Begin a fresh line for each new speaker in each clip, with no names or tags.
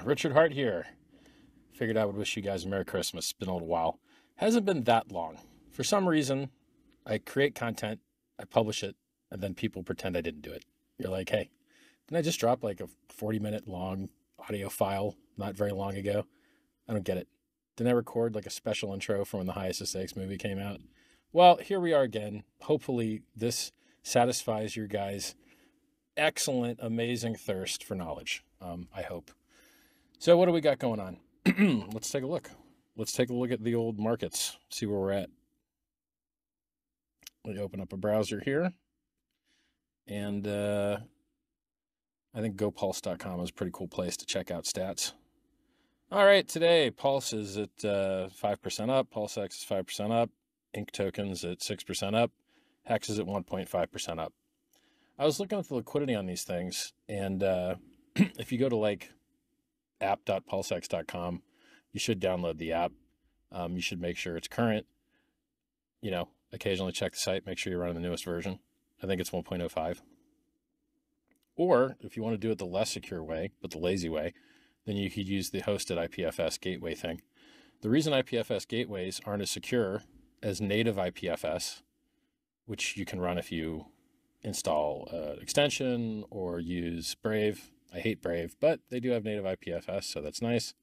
Richard Hart here. Figured I would wish you guys a Merry Christmas. It's been a little while. Hasn't been that long. For some reason, I create content, I publish it, and then people pretend I didn't do it. You're like, hey, didn't I just drop like a 40-minute long audio file not very long ago? I don't get it. Didn't I record like a special intro from when the Highest of Stakes movie came out? Well, here we are again. Hopefully this satisfies your guys' excellent, amazing thirst for knowledge. I hope. So what do we got going on? Let's take a look. Let's take a look at the old markets, see where we're at. Let me open up a browser here. And I think gopulse.com is a pretty cool place to check out stats. All right, today Pulse is at 5% up. PulseX is 5% up. Inc tokens at 6% up. Hex is at 1.5% up. I was looking at the liquidity on these things, and if you go to like app.pulsex.com, you should download the app. You should make sure it's current. You know, occasionally check the site, make sure you're running the newest version. I think it's 1.05. Or if you want to do it the less secure way, but the lazy way, then you could use the hosted IPFS gateway thing. The reason IPFS gateways aren't as secure as native IPFS, which you can run if you install an extension or use Brave. I hate Brave, but they do have native IPFS, so that's nice.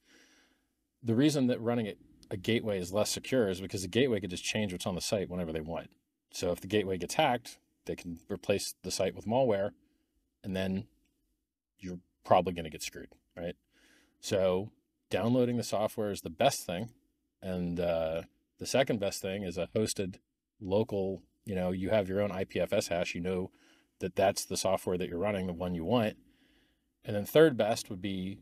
The reason that running a gateway is less secure is because the gateway could just change what's on the site whenever they want. So if the gateway gets hacked, they can replace the site with malware, and then you're probably going to get screwed, right? So downloading the software is the best thing. And the second best thing is a hosted local, you have your own IPFS hash, you know that that's the software that you're running, the one you want. And then third best would be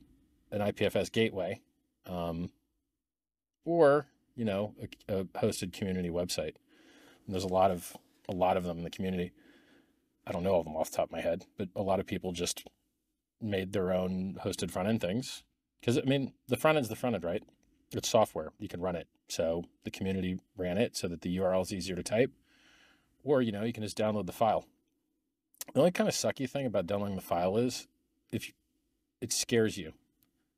an IPFS gateway, or, a hosted community website. And there's a lot of them in the community. I don't know all of them off the top of my head, but a lot of people just made their own hosted front end things. Because, the front end's the front end, right? It's software. You can run it. So the community ran it so that the URL is easier to type. Or, you can just download the file. The only kind of sucky thing about downloading the file is it scares you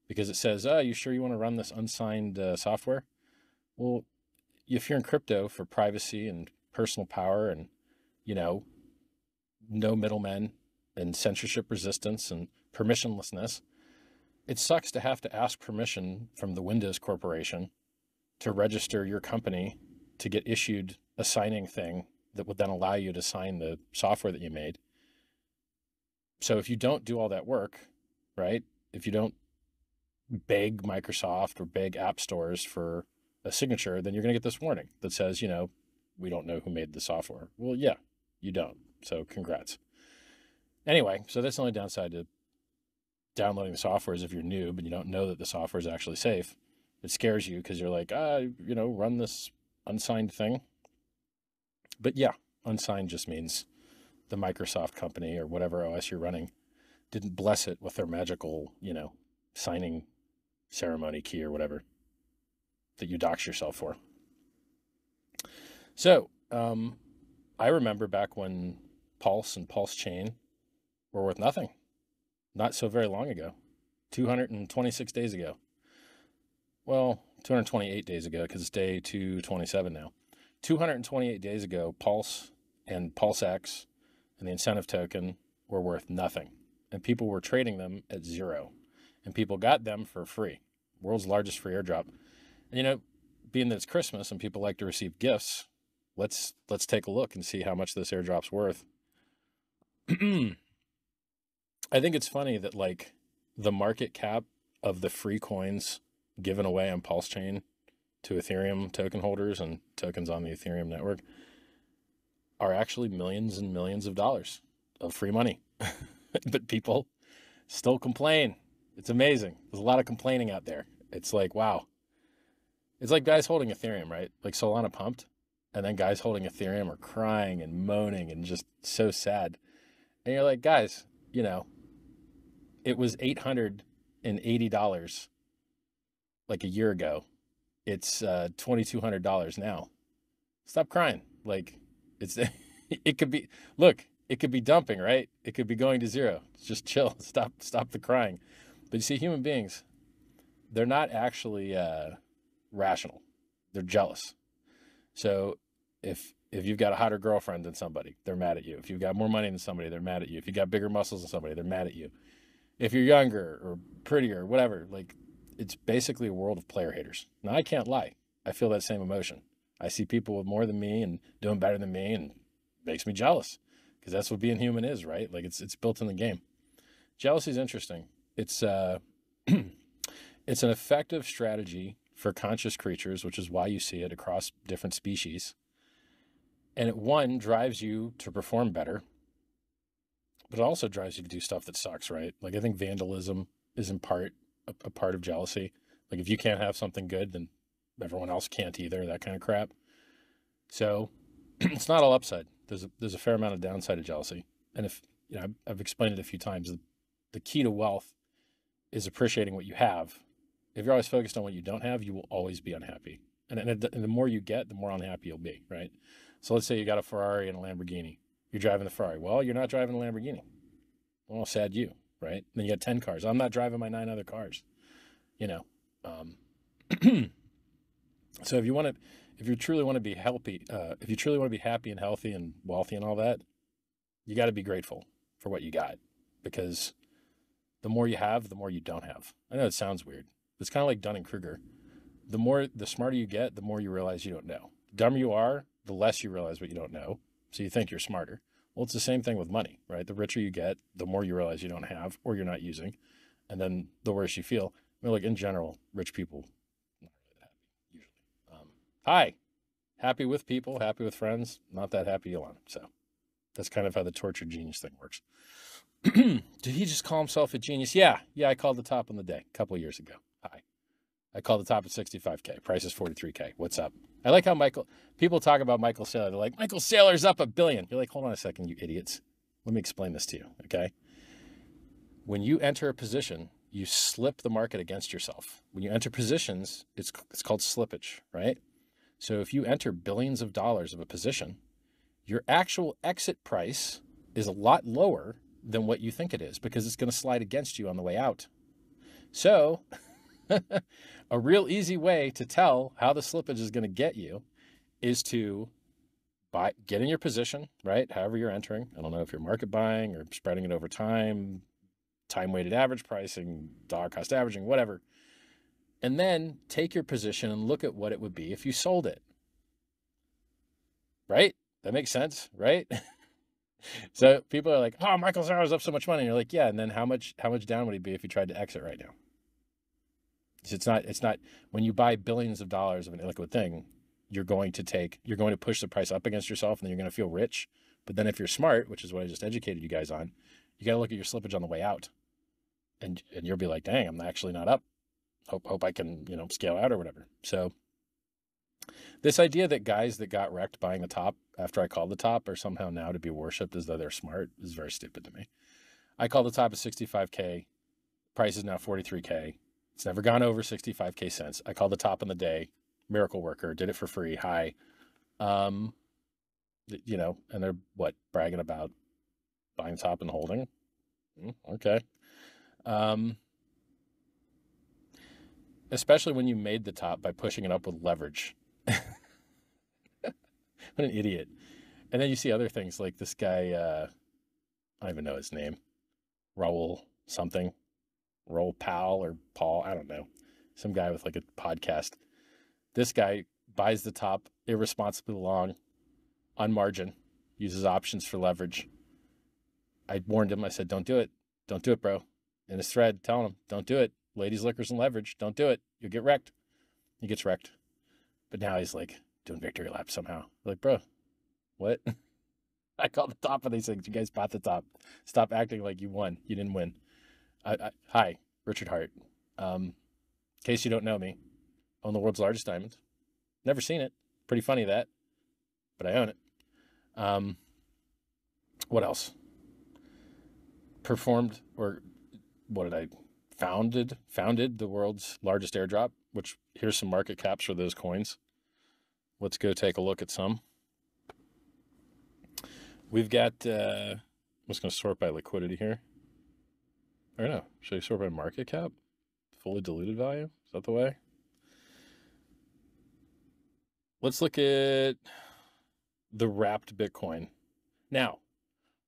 because it says, oh, you sure you want to run this unsigned software? Well, if you're in crypto for privacy and personal power and, no middlemen and censorship resistance and permissionlessness, it sucks to have to ask permission from the Windows Corporation to register your company to get issued a signing thing that would then allow you to sign the software that you made. So if you don't do all that work, right? If you don't beg Microsoft or beg app stores for a signature, then you're going to get this warning that says, we don't know who made the software. Well, yeah, you don't. So congrats. Anyway, so that's the only downside to downloading the software is if you're new, but you don't know that the software is actually safe. It scares you because you're like, run this unsigned thing. But yeah, unsigned just means the Microsoft company or whatever OS you're running didn't bless it with their magical, signing ceremony key or whatever that you dox yourself for. So I remember back when Pulse and Pulse Chain were worth nothing. Not so very long ago, 226 days ago. Well, 228 days ago because it's day 227 now. 228 days ago, Pulse and PulseX and the incentive token were worth nothing. And people were trading them at zero. And people got them for free. World's largest free airdrop. And being that it's Christmas and people like to receive gifts, let's take a look and see how much this airdrop's worth. I think it's funny that like the market cap of the free coins given away on Pulse Chain to Ethereum token holders and tokens on the Ethereum network are actually millions and millions of dollars of free money. But people still complain. It's amazing. There's a lot of complaining out there. It's like, wow. It's like guys holding Ethereum, right? Like Solana pumped, and then guys holding Ethereum are crying and moaning and just so sad. And you're like, guys, it was $880 like a year ago. It's $2,200 now. Stop crying. Like it could be, look, it could be dumping, right? It could be going to zero. Just chill. Stop the crying. But you see, human beings, they're not actually rational. They're jealous. So if you've got a hotter girlfriend than somebody, they're mad at you. If you've got more money than somebody, they're mad at you. If you got bigger muscles than somebody, they're mad at you. If you're younger or prettier, whatever, like it's basically a world of player haters. Now I can't lie. I feel that same emotion. I see people with more than me and doing better than me, and it makes me jealous because that's what being human is, right? Like it's built in the game. Jealousy is interesting. It's it's an effective strategy for conscious creatures, which is why you see it across different species. And one drives you to perform better, but it also drives you to do stuff that sucks, right? Like I think vandalism is in part a part of jealousy. Like if you can't have something good, then everyone else can't either, that kind of crap. So it's not all upside. There's a fair amount of downside to jealousy. And if, you know, I've explained it a few times, the key to wealth is appreciating what you have. If you're always focused on what you don't have, you will always be unhappy. And the more you get, the more unhappy you'll be, right? So let's say you got a Ferrari and a Lamborghini. You're driving the Ferrari. Well, you're not driving a Lamborghini. Well, sad you, right? Then you got 10 cars. I'm not driving my 9 other cars, you know. So if you truly want to be healthy, if you truly want to be happy and healthy and wealthy and all that, you got to be grateful for what you got, because the more you have, the more you don't have. I know it sounds weird. It's kind of like Dunning-Kruger. The smarter you get, the more you realize you don't know. The dumber you are, the less you realize what you don't know. So you think you're smarter. Well, it's the same thing with money, right? The richer you get, the more you realize you don't have or you're not using. And then the worse you feel. I mean, like in general, rich people, not really that happy usually. Hi, happy with people, happy with friends, not that happy alone. So that's kind of how the tortured genius thing works. Did he just call himself a genius? Yeah, I called the top on the day a couple of years ago. Hi. I called the top at 65K. Price is 43K. What's up? I like how people talk about Michael Saylor. They're like, Michael Saylor's up $1 billion. You're like, hold on a second, you idiots. Let me explain this to you, okay? When you enter a position, you slip the market against yourself. When you enter positions, it's called slippage, right? So if you enter billions of dollars of a position, your actual exit price is a lot lower than what you think it is, because it's going to slide against you on the way out. So a real easy way to tell how the slippage is going to get you is to get in your position, right? However you're entering. I don't know if you're market buying or spreading it over time weighted average pricing, dollar cost averaging, whatever. And then take your position and look at what it would be if you sold it. Right? That makes sense, right? So people are like, oh, Michael Saylor's up so much money. And you're like, yeah. And then how much down would he be if you tried to exit right now? It's not when you buy billions of dollars of an illiquid thing, you're going to push the price up against yourself, and then you're going to feel rich. But then if you're smart, which is what I just educated you guys on, you got to look at your slippage on the way out, and you'll be like, dang, I'm actually not up. Hope I can, scale out or whatever. So this idea that guys that got wrecked buying the top after I called the top are somehow now to be worshipped as though they're smart is very stupid to me. I called the top at 65K. Price is now 43K. It's never gone over 65K since. I called the top on the day. Miracle worker, did it for free. Hi. And they're bragging about buying top and holding. Okay. Especially when you made the top by pushing it up with leverage. What an idiot. And then you see other things like this guy, I don't even know his name, Raul something, Raul Powell or Paul, I don't know, some guy with like a podcast. This guy buys the top irresponsibly long on margin, uses options for leverage. I warned him. I said, don't do it. Don't do it, bro. In his thread, telling him, don't do it. Ladies, liquors, and leverage. Don't do it. You'll get wrecked. He gets wrecked. But now he's like doing victory laps somehow. We're like, bro, what? I called the top of these things. You guys bought the top. Stop acting like you won. You didn't win. Hi, Richard Hart. In case you don't know me, own the world's largest diamond. Never seen it. Pretty funny that, but I own it. What else? Founded the world's largest airdrop, which here's some market caps for those coins. Let's go take a look at some. We've got, I'm just going to sort by liquidity here. Or no, should I sort by market cap? Fully diluted value? Is that the way? Let's look at the wrapped Bitcoin. Now,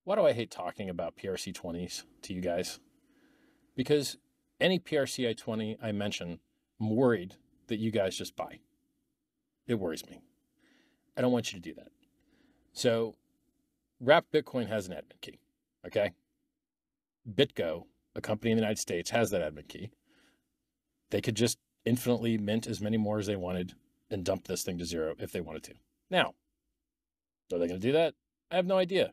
why do I hate talking about PRC20s to you guys? Because any PRCI20 I mention, I'm worried that you guys just buy. It worries me. I don't want you to do that. So, wrapped Bitcoin has an admin key, okay? BitGo, a company in the United States, has that admin key. They could just infinitely mint as many more as they wanted and dump this thing to zero if they wanted to. Now, are they going to do that? I have no idea.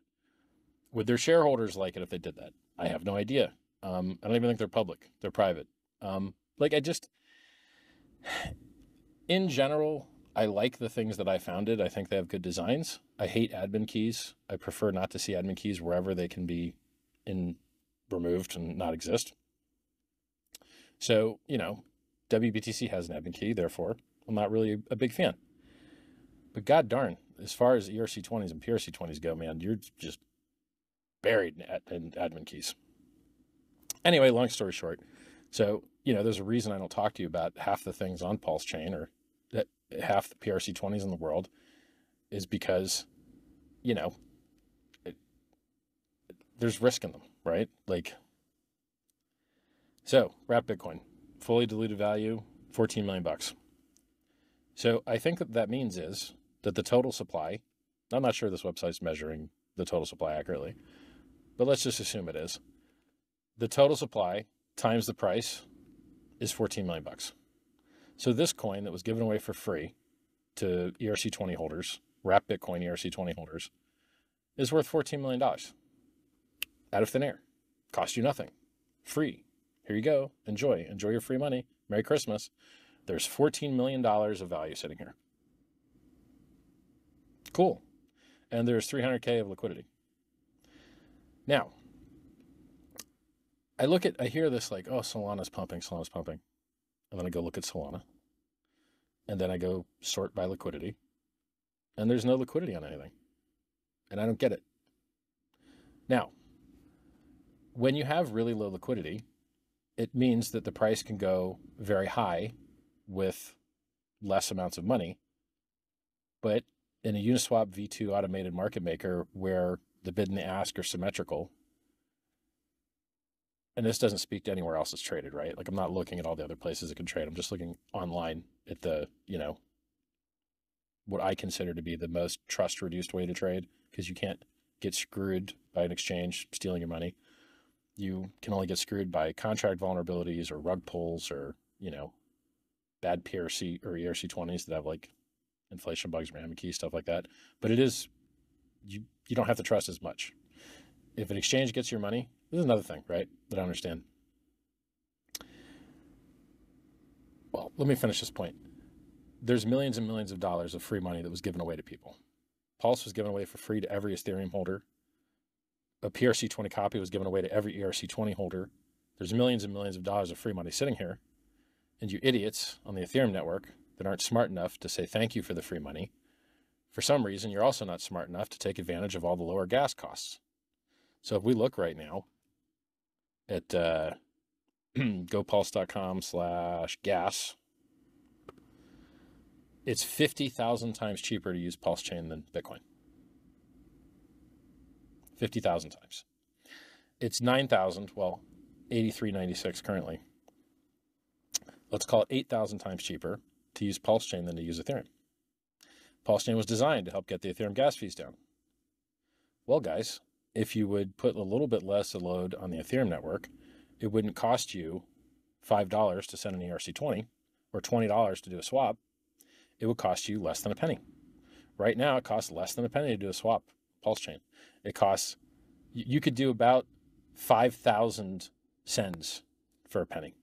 Would their shareholders like it if they did that? I have no idea. I don't even think they're public. They're private. In general, I like the things that I founded. I think they have good designs. I hate admin keys. I prefer not to see admin keys wherever they can be removed and not exist. So, WBTC has an admin key, therefore I'm not really a big fan. But god darn, as far as ERC20s and PRC20s go, man, you're just buried in admin keys. Anyway, long story short. So, there's a reason I don't talk to you about half the things on Pulse Chain or that half the PRC20s in the world is because, there's risk in them, right? So wrapped Bitcoin, fully diluted value, 14 million bucks. So I think that means is that the total supply, I'm not sure this website's measuring the total supply accurately, but let's just assume it is. The total supply times the price is 14 million bucks. So this coin that was given away for free to ERC20 holders, wrapped Bitcoin ERC20 holders, is worth $14 million. Out of thin air. Cost you nothing. Free. Here you go. Enjoy your free money. Merry Christmas. There's $14 million of value sitting here. Cool. And there's 300K of liquidity. Now, I hear this like, oh, Solana's pumping. And then I go look at Solana. And then I go sort by liquidity. And there's no liquidity on anything. And I don't get it. Now, when you have really low liquidity, it means that the price can go very high with less amounts of money. But in a Uniswap V2 automated market maker where the bid and the ask are symmetrical, and this doesn't speak to anywhere else it's traded, right? I'm not looking at all the other places it can trade. I'm just looking online at the, what I consider to be the most trust-reduced way to trade, because you can't get screwed by an exchange stealing your money. You can only get screwed by contract vulnerabilities or rug pulls or, bad PRC or ERC20s that have inflation bugs, RAM keys, stuff like that. But it is, you don't have to trust as much. If an exchange gets your money, this is another thing, right, that I understand. Well, let me finish this point. There's millions and millions of dollars of free money that was given away to people. Pulse was given away for free to every Ethereum holder. A PRC20 copy was given away to every ERC20 holder. There's millions and millions of dollars of free money sitting here. And you idiots on the Ethereum network that aren't smart enough to say thank you for the free money, for some reason, you're also not smart enough to take advantage of all the lower gas costs. So if we look right now at gopulse.com/gas, it's 50,000 times cheaper to use Pulse Chain than Bitcoin. 50,000 times. It's 9,000, well, 83.96 currently. Let's call it 8,000 times cheaper to use Pulse Chain than to use Ethereum. Pulse Chain was designed to help get the Ethereum gas fees down. Well, guys, if you would put a little bit less load on the Ethereum network, it wouldn't cost you $5 to send an ERC20 or $20 to do a swap. It would cost you less than a penny. Right now, it costs less than a penny to do a swap, Pulse Chain. It costs, you could do about 5,000 sends for a penny.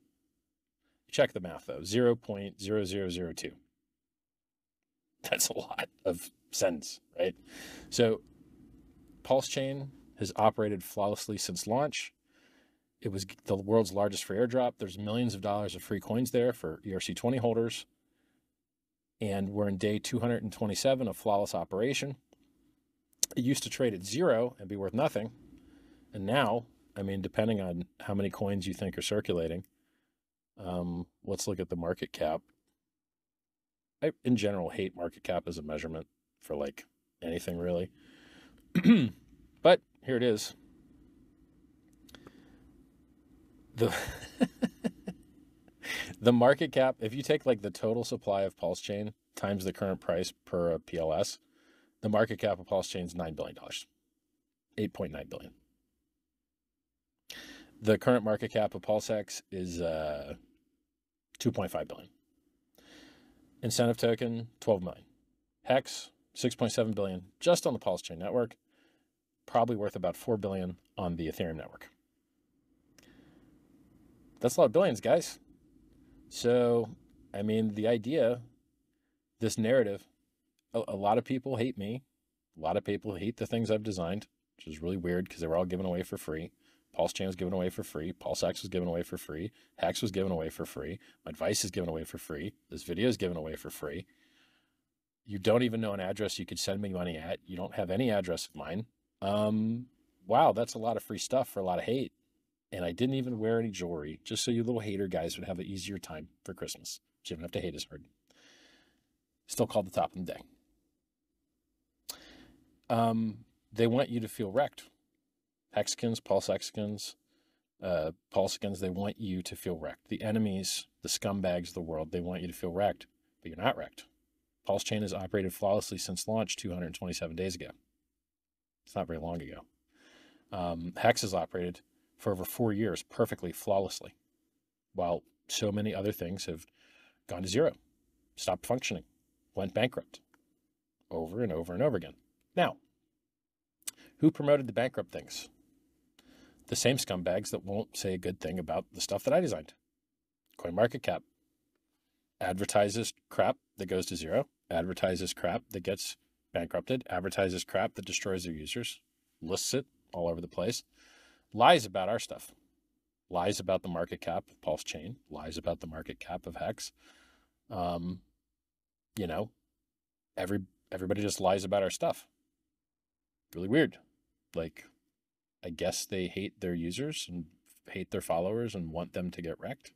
Check the math, though, 0.0002. That's a lot of sends, right? So Pulse Chain has operated flawlessly since launch. It was the world's largest free airdrop. There's millions of dollars of free coins there for ERC20 holders. And we're in day 227 of flawless operation. It used to trade at zero and be worth nothing. And now, I mean, depending on how many coins you think are circulating, Let's look at the market cap. I, in general, hate market cap as a measurement for like anything really. But here it is. The the market cap, if you take like the total supply of Pulse Chain times the current price per PLS, the market cap of Pulse Chain is $9 billion, 8.9 billion. The current market cap of PulseX is 2.5 billion. Incentive token, 12 million. Hex, 6.7 billion just on the Pulse Chain network, probably worth about 4 billion on the Ethereum network. That's a lot of billions, guys. So, I mean, the idea, this narrative, a lot of people hate me. A lot of people hate the things I've designed, which is really weird because they were all given away for free. Pulse Chain was given away for free. PulseX was given away for free. Hex was given away for free. My advice is given away for free. This video is given away for free. You don't even know an address you could send me money at. You don't have any address of mine. Wow, that's a lot of free stuff for a lot of hate. And I didn't even wear any jewelry, just so you little hater guys would have an easier time for Christmas. So you don't have to hate as hard. Still called the top of the day. They want you to feel wrecked. Hexicans, PulseXicans, Pulsicans, they want you to feel wrecked. The enemies, the scumbags of the world, they want you to feel wrecked, but you're not wrecked. Pulse Chain has operated flawlessly since launch 227 days ago. It's not very long ago. Hex has operated for over 4 years perfectly, flawlessly, while so many other things have gone to zero, stopped functioning, went bankrupt over and over and over again. Now, who promoted the bankrupt things? The same scumbags that won't say a good thing about the stuff that I designed. CoinMarketCap advertises crap that goes to zero, advertises crap that gets bankrupted, advertises crap that destroys their users, lists it all over the place, lies about our stuff, lies about the market cap of Pulse Chain, lies about the market cap of Hex. You know, everybody just lies about our stuff. Really weird. Like, I guess they hate their users and hate their followers and want them to get wrecked,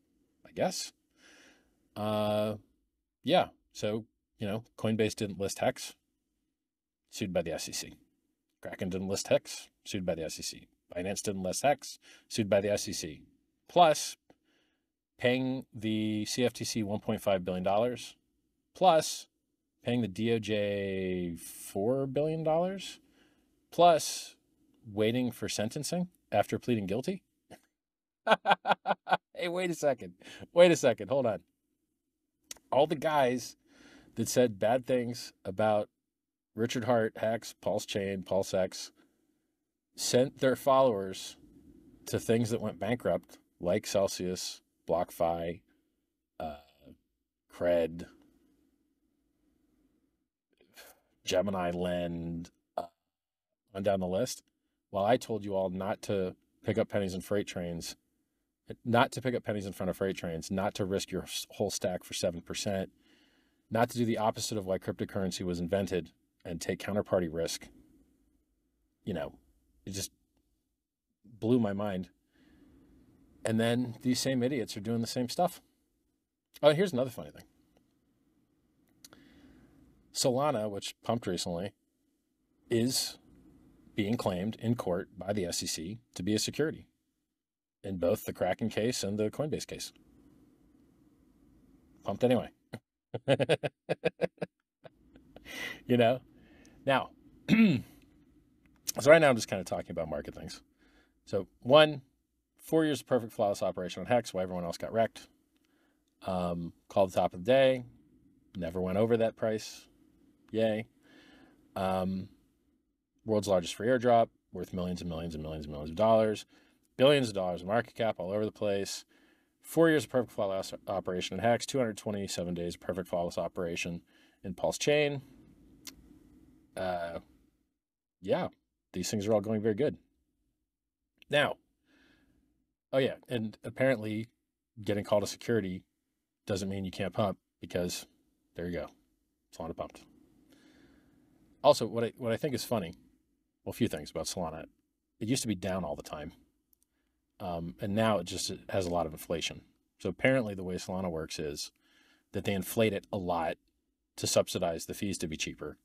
I guess. Yeah. So, Coinbase didn't list Hex, sued by the SEC. Kraken didn't list Hex, sued by the SEC. Binance didn't list Hex, sued by the SEC. Plus, paying the CFTC $1.5 billion, plus paying the DOJ $4 billion, plus waiting for sentencing after pleading guilty. Hey, wait a second. Hold on. All the guys that said bad things about Richard Hart, Hex, Pulse Chain, PulseX, sent their followers to things that went bankrupt, like Celsius, BlockFi, Cred, Gemini Lend, on down the list. While I told you all not to pick up pennies in freight trains, not to pick up pennies in front of freight trains, not to risk your whole stack for 7%, not to do the opposite of why cryptocurrency was invented and take counterparty risk. It just blew my mind. And then these same idiots are doing the same stuff. Oh, here's another funny thing. Solana, which pumped recently, is being claimed in court by the SEC to be a security in both the Kraken case and the Coinbase case. Pumped anyway. Now, so right now I'm just kind of talking about market things. So 4 years of perfect flawless operation on Hex while everyone else got wrecked. Called the top of the day. Never went over that price. Yay. World's largest free airdrop, worth millions and millions and millions and millions of dollars. Billions of dollars in market cap all over the place. 4 years of perfect flawless operation in Hex. 227 days of perfect flawless operation in Pulse Chain. Yeah, these things are all going very good. Now, oh yeah, and apparently getting called a security doesn't mean you can't pump, because there you go. Solana pumped. Also, what I think is funny, well, a few things about Solana. It used to be down all the time. And now it has a lot of inflation. So apparently the way Solana works is that they inflate it a lot to subsidize the fees to be cheaper,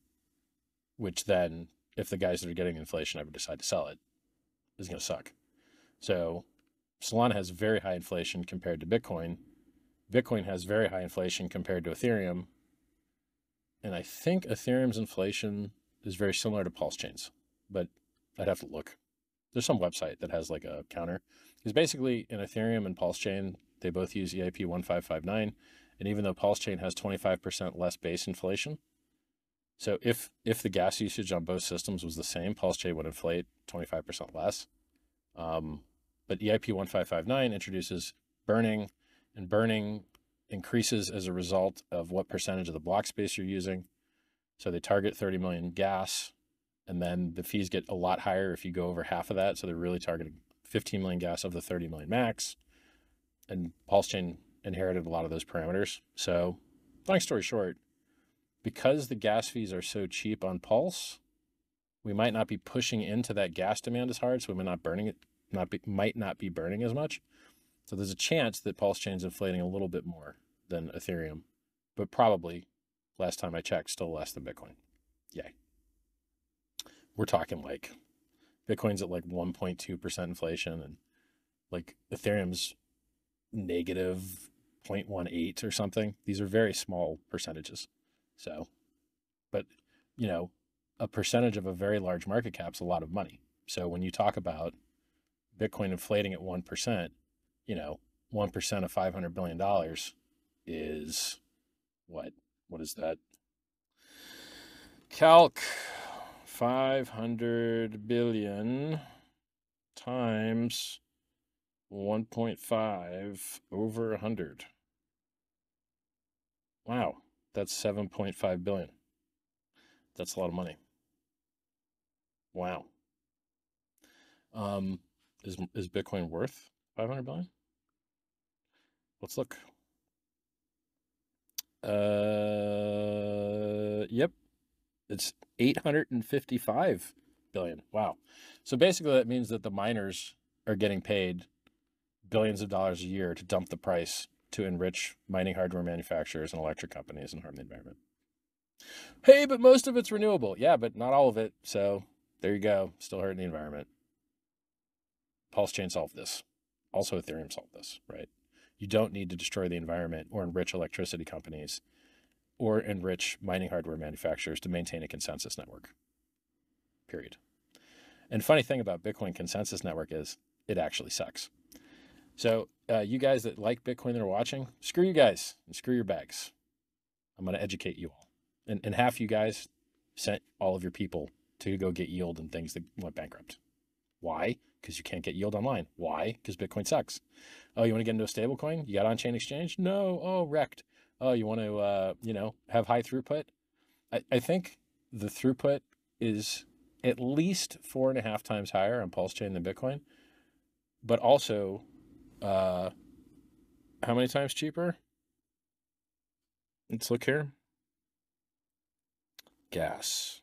which then, if the guys that are getting inflation ever decide to sell it, is going to suck. So Solana has very high inflation compared to Bitcoin. Bitcoin has very high inflation compared to Ethereum. And I think Ethereum's inflation is very similar to Pulse Chain's, but I'd have to look. There's some website that has like a counter. Because basically in Ethereum and Pulse Chain, they both use EIP 1559. And even though Pulse Chain has 25% less base inflation, so if the gas usage on both systems was the same, Pulse Chain would inflate 25% less. But EIP 1559 introduces burning, and burning increases as a result of what percentage of the block space you're using. So they target 30 million gas, and then the fees get a lot higher if you go over half of that. So they're really targeting 15 million gas of the 30 million max. And Pulse Chain inherited a lot of those parameters. So long story short, because the gas fees are so cheap on Pulse, we might not be pushing into that gas demand as hard. So we might not be burning as much. So there's a chance that Pulse Chain's inflating a little bit more than Ethereum, but probably, last time I checked, still less than Bitcoin. Yay. We're talking like Bitcoin's at like 1.2% inflation, and like Ethereum's negative 0.18 or something. These are very small percentages. So, but you know, a percentage of a very large market cap is a lot of money. So when you talk about Bitcoin inflating at 1%, you know, 1% of $500 billion is what? What is that? Calc 500 billion times 1.5 over 100. Wow, that's 7.5 billion. That's a lot of money. Wow. Is Bitcoin worth 500 billion? Let's look. Yep. It's 855 billion. Wow. So basically that means that the miners are getting paid billions of dollars a year to dump the price to enrich mining hardware manufacturers and electric companies and harm the environment. Hey, but most of it's renewable. Yeah, but not all of it. So there you go. Still hurting the environment. Pulse Chain solved this. Also Ethereum solved this, right? You don't need to destroy the environment or enrich electricity companies or enrich mining hardware manufacturers to maintain a consensus network, period. And funny thing about Bitcoin consensus network is it actually sucks. So you guys that like Bitcoin that are watching, screw you guys and screw your bags. I'm going to educate you all. And half you guys sent all of your people to go get yield and things that went bankrupt. Why? Because you can't get yield online. Why? Because Bitcoin sucks. Oh, you want to get into a stable coin? You got on-chain exchange? No. Oh, wrecked. Oh, you want to, have high throughput? I think the throughput is at least 4.5 times higher on Pulse Chain than Bitcoin, but also how many times cheaper? Let's look here. Gas.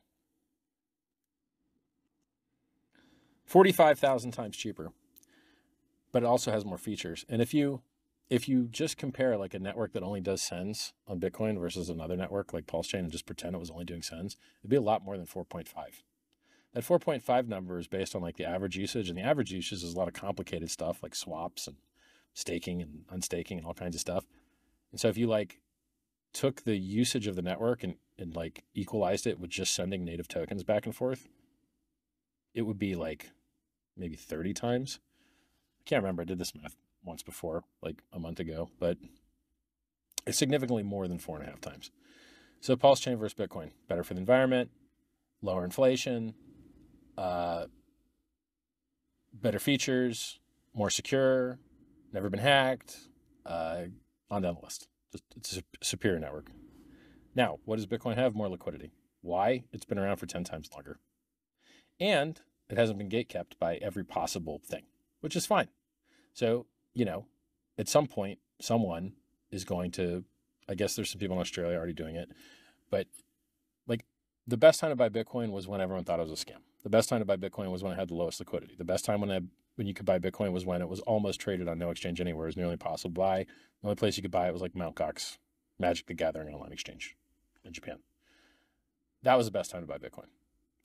45,000 times cheaper, but it also has more features. And if you just compare like a network that only does sends on Bitcoin versus another network like Pulse Chain and just pretend it was only doing sends, it'd be a lot more than 4.5. That 4.5 number is based on like the average usage, and the average usage is a lot of complicated stuff like swaps and staking and unstaking and all kinds of stuff. And so if you like took the usage of the network and like equalized it with just sending native tokens back and forth, it would be like maybe 30 times. I can't remember. I did this math once before, like a month ago, but it's significantly more than 4.5 times. So Pulse Chain versus Bitcoin, better for the environment, lower inflation, better features, more secure, never been hacked, on down the list. It's a superior network. Now, what does Bitcoin have? More liquidity. Why? It's been around for 10 times longer. And it hasn't been gatekept by every possible thing, which is fine. So, at some point, someone is going to, I guess there's some people in Australia already doing it, but like the best time to buy Bitcoin was when everyone thought it was a scam. The best time to buy Bitcoin was when it had the lowest liquidity. The best time when it when you could buy Bitcoin was when it was almost traded on no exchange anywhere. It was nearly impossible to buy. The only place you could buy it was like Mt. Gox, Magic the Gathering online exchange in Japan. That was the best time to buy Bitcoin.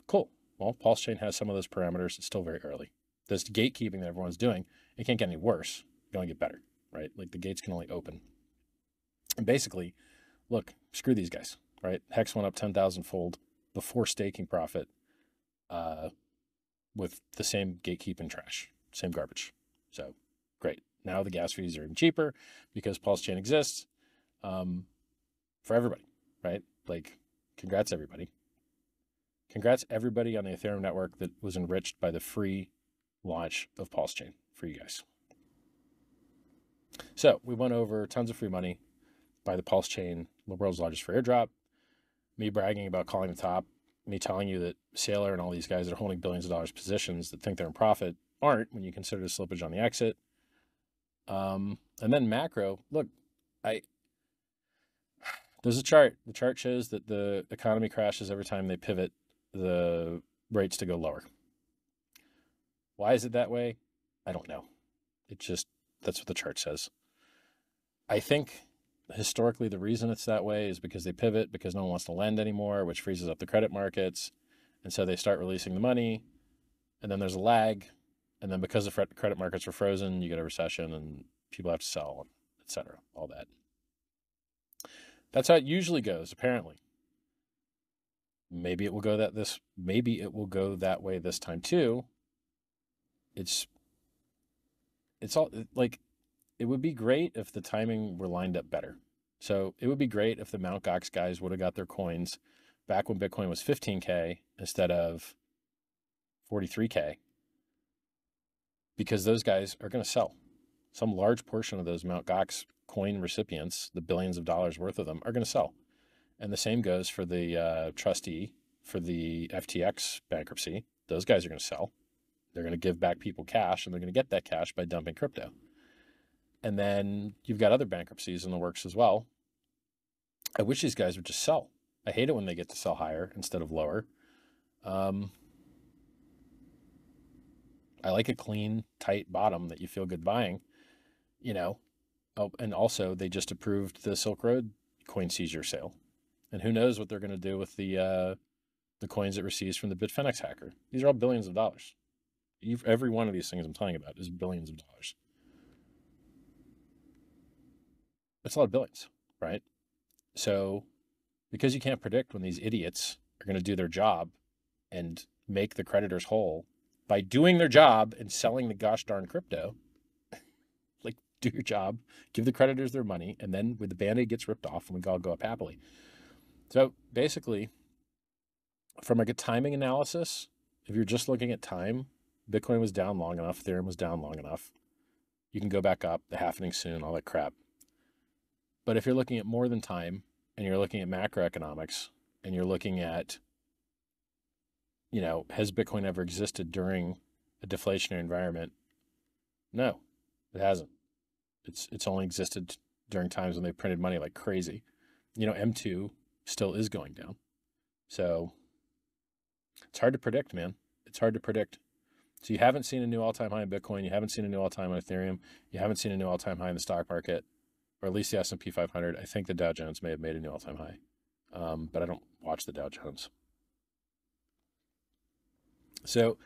Cool. Well, Pulse Chain has some of those parameters. It's still very early. This gatekeeping that everyone's doing, it can't get any worse. It can only get better, right? Like the gates can only open. And basically, look, screw these guys, right? Hex went up 10,000 fold before staking profit with the same gatekeeping trash, same garbage. So great. Now the gas fees are even cheaper because Pulse Chain exists for everybody, right? Like, congrats everybody. Congrats everybody on the Ethereum network that was enriched by the free launch of Pulse Chain for you guys. So we went over tons of free money by the Pulse Chain, the world's largest free airdrop, me bragging about calling the top, me telling you that Saylor and all these guys that are holding billions of dollars positions that think they're in profit aren't when you consider the slippage on the exit. And then macro, look, there's a chart. The chart shows that the economy crashes every time they pivot the rates to go lower. Why is it that way? I don't know. That's what the chart says. I think historically the reason it's that way is because they pivot because no one wants to lend anymore, which freezes up the credit markets. And so they start releasing the money, and then there's a lag. And then because the credit markets are frozen, you get a recession and people have to sell, et cetera, all that. That's how it usually goes, apparently. Maybe it will go that way this time too. It's all like, it would be great if the timing were lined up better. So it would be great if the Mt. Gox guys would have got their coins back when Bitcoin was 15K instead of 43K, because those guys are going to sell. Some large portion of those Mt. Gox coin recipients, the billions of dollars worth of them, are going to sell. And the same goes for the trustee for the FTX bankruptcy. Those guys are going to sell. They're going to give back people cash, and they're going to get that cash by dumping crypto. And then you've got other bankruptcies in the works as well. I wish these guys would just sell. I hate it when they get to sell higher instead of lower. I like a clean, tight bottom that you feel good buying, you know. Oh, and also they just approved the Silk Road coin seizure sale. And who knows what they're going to do with the coins it receives from the Bitfinex hacker. These are all billions of dollars. Every one of these things I'm telling about is billions of dollars. It's a lot of billions, right? So because you can't predict when these idiots are going to do their job and make the creditors whole by doing their job and selling the gosh darn crypto, like, do your job, give the creditors their money, and then when the Band-Aid gets ripped off, and we all go up happily. So basically, from like a timing analysis, if you're just looking at time, Bitcoin was down long enough, Ethereum was down long enough. You can go back up, the halvening soon, all that crap. But if you're looking at more than time, and you're looking at macroeconomics, and you're looking at, you know, has Bitcoin ever existed during a deflationary environment? No, it hasn't. It's only existed during times when they printed money like crazy. You know, M2 still is going down. So it's hard to predict, man. It's hard to predict. So you haven't seen a new all-time high in Bitcoin. You haven't seen a new all-time high in Ethereum. You haven't seen a new all-time high in the stock market, or at least the S&P 500. I think the Dow Jones may have made a new all-time high, but I don't watch the Dow Jones. So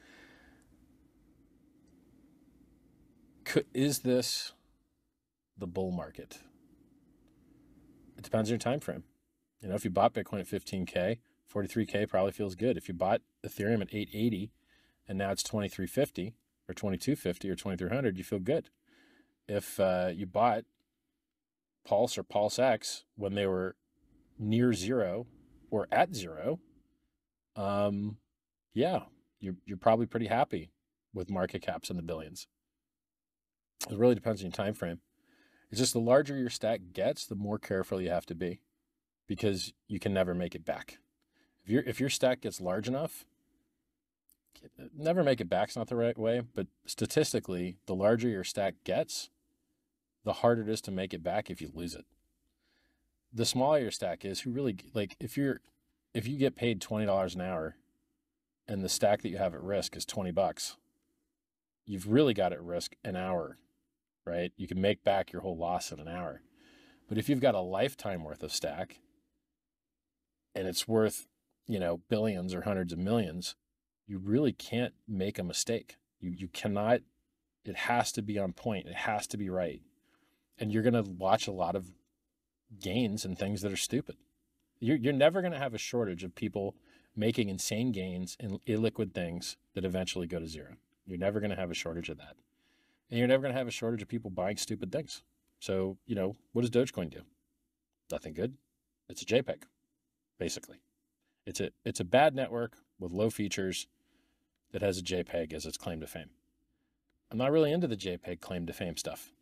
is this the bull market? It depends on your time frame. You know, if you bought Bitcoin at 15K, 43K probably feels good. If you bought Ethereum at 880 and now it's 2350 or 2250 or 2300, you feel good. If you bought Pulse or Pulse X when they were near zero or at zero, yeah, you're probably pretty happy with market caps in the billions. It really depends on your time frame. It's just the larger your stack gets, the more careful you have to be, because you can never make it back. If your stack gets large enough, never make it back's not the right way, but statistically, the larger your stack gets, the harder it is to make it back if you lose it. The smaller your stack is, who really, like, if you get paid $20 an hour and the stack that you have at risk is $20, you've really got at risk an hour, right? You can make back your whole loss in an hour. But if you've got a lifetime worth of stack and it's worth, billions or hundreds of millions, you really can't make a mistake. You cannot, it has to be on point. It has to be right. And you're going to watch a lot of gains and things that are stupid. You're never going to have a shortage of people making insane gains in illiquid things that eventually go to zero. You're never going to have a shortage of that. And you're never going to have a shortage of people buying stupid things. So, what does Dogecoin do? Nothing good. It's a JPEG, basically. It's a bad network with low features that has a JPEG as its claim to fame. I'm not really into the JPEG claim to fame stuff.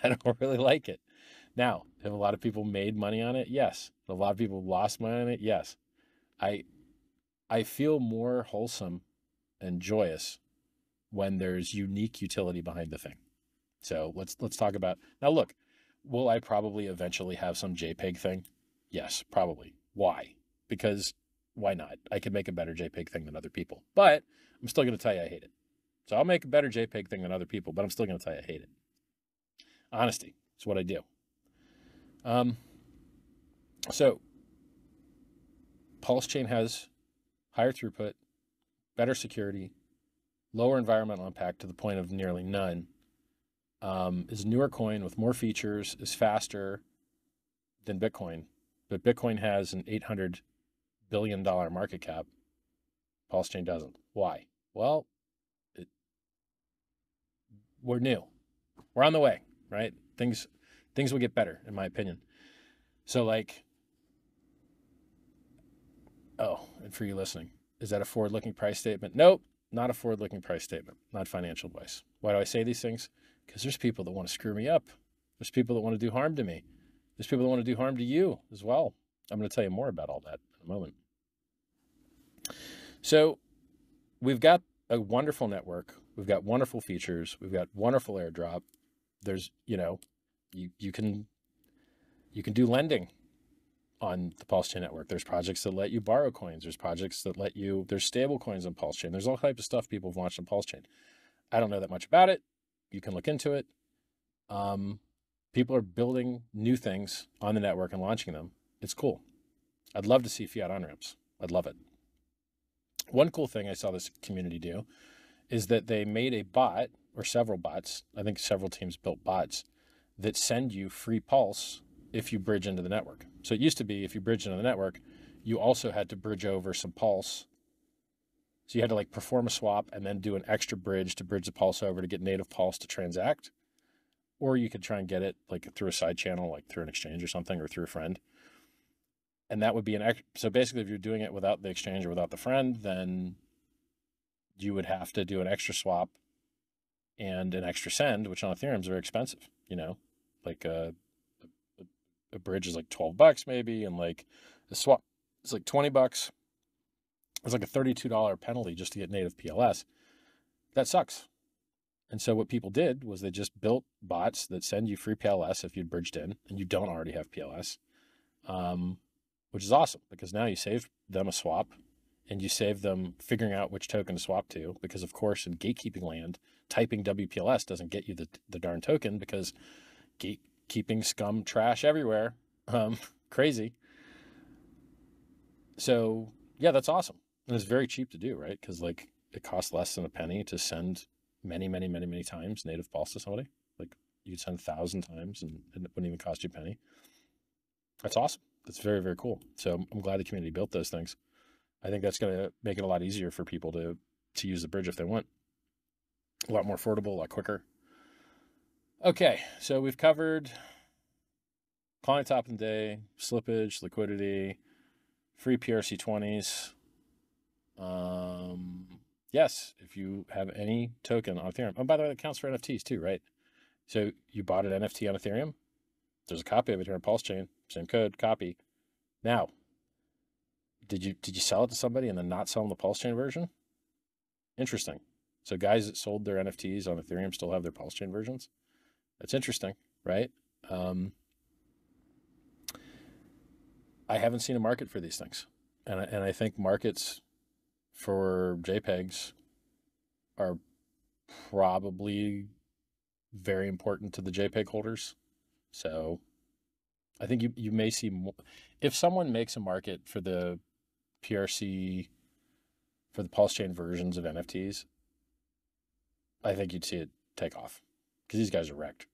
I don't really like it. Now, have a lot of people made money on it? Yes. A lot of people lost money on it? Yes. I feel more wholesome and joyous when there's unique utility behind the thing. So let's talk about, now look, will I probably eventually have some JPEG thing? Yes, probably. Why? Because why not? I could make a better JPEG thing than other people, but I'm still going to tell you I hate it. So I'll make a better JPEG thing than other people, but I'm still going to tell you I hate it. Honesty is what I do. So Pulse Chain has higher throughput, better security, lower environmental impact to the point of nearly none, is a newer coin with more features, is faster than Bitcoin. But Bitcoin has an $800 billion market cap. Pulse Chain doesn't. Why? Well, we're new. We're on the way, right? Things will get better, in my opinion. So and for you listening, is that a forward-looking price statement? Nope, not a forward-looking price statement, not financial advice. Why do I say these things? Because there's people that want to screw me up. There's people that want to do harm to me. There's people that want to do harm to you as well. I'm going to tell you more about all that in a moment. So we've got a wonderful network. We've got wonderful features. We've got wonderful airdrop. There's, you can do lending on the Pulse Chain network. There's projects that let you borrow coins. There's projects that there's stable coins on Pulse Chain. There's all types of stuff people have launched on Pulse Chain. I don't know that much about it. You can look into it. People are building new things on the network and launching them. It's cool. I'd love to see fiat on-ramps. I'd love it. One cool thing I saw this community do is that they made a bot, or several bots, I think several teams built bots, that send you free Pulse if you bridge into the network. So it used to be if you bridge into the network, you also had to bridge over some Pulse. So you had to perform a swap and then do an extra bridge to bridge the Pulse over to get native Pulse to transact. Or you could try and get it through a side channel, through an exchange or something, or through a friend. And that would be so basically if you're doing it without the exchange or without the friend, then you would have to do an extra swap and an extra send, which on Ethereum is very expensive, a bridge is $12 maybe, and a swap is $20. It's a $32 penalty just to get native PLS. That sucks. And so what people did was they just built bots that send you free PLS if you'd bridged in and you don't already have PLS, which is awesome because now you save them a swap and you save them figuring out which token to swap to, because of course in gatekeeping land, typing WPLS doesn't get you the darn token because gatekeeping scum trash everywhere. Crazy. So yeah, that's awesome. And it's very cheap to do, right? Because it costs less than a penny to send many, many, many, many times native Pulse to somebody. You could send 1,000 times and it wouldn't even cost you a penny. That's awesome. That's very, very cool. So I'm glad the community built those things. I think that's going to make it a lot easier for people to use the bridge if they want. A lot more affordable, a lot quicker. Okay, so we've covered client top of the day, slippage, liquidity, free PRC20s. Yes, if you have any token on Ethereum. Oh, by the way, that counts for NFTs too, right? So you bought an NFT on Ethereum. There's a copy of it here on Pulse Chain. Same code, copy. Now, did you sell it to somebody and then not sell them the Pulse Chain version? Interesting. So guys that sold their NFTs on Ethereum still have their Pulse Chain versions. That's interesting, right? I haven't seen a market for these things. And I think markets for JPEGs are probably very important to the JPEG holders. So I think you may see more. If someone makes a market for the PRC, for the pulse chain versions of NFTs, I think you'd see it take off because these guys are wrecked.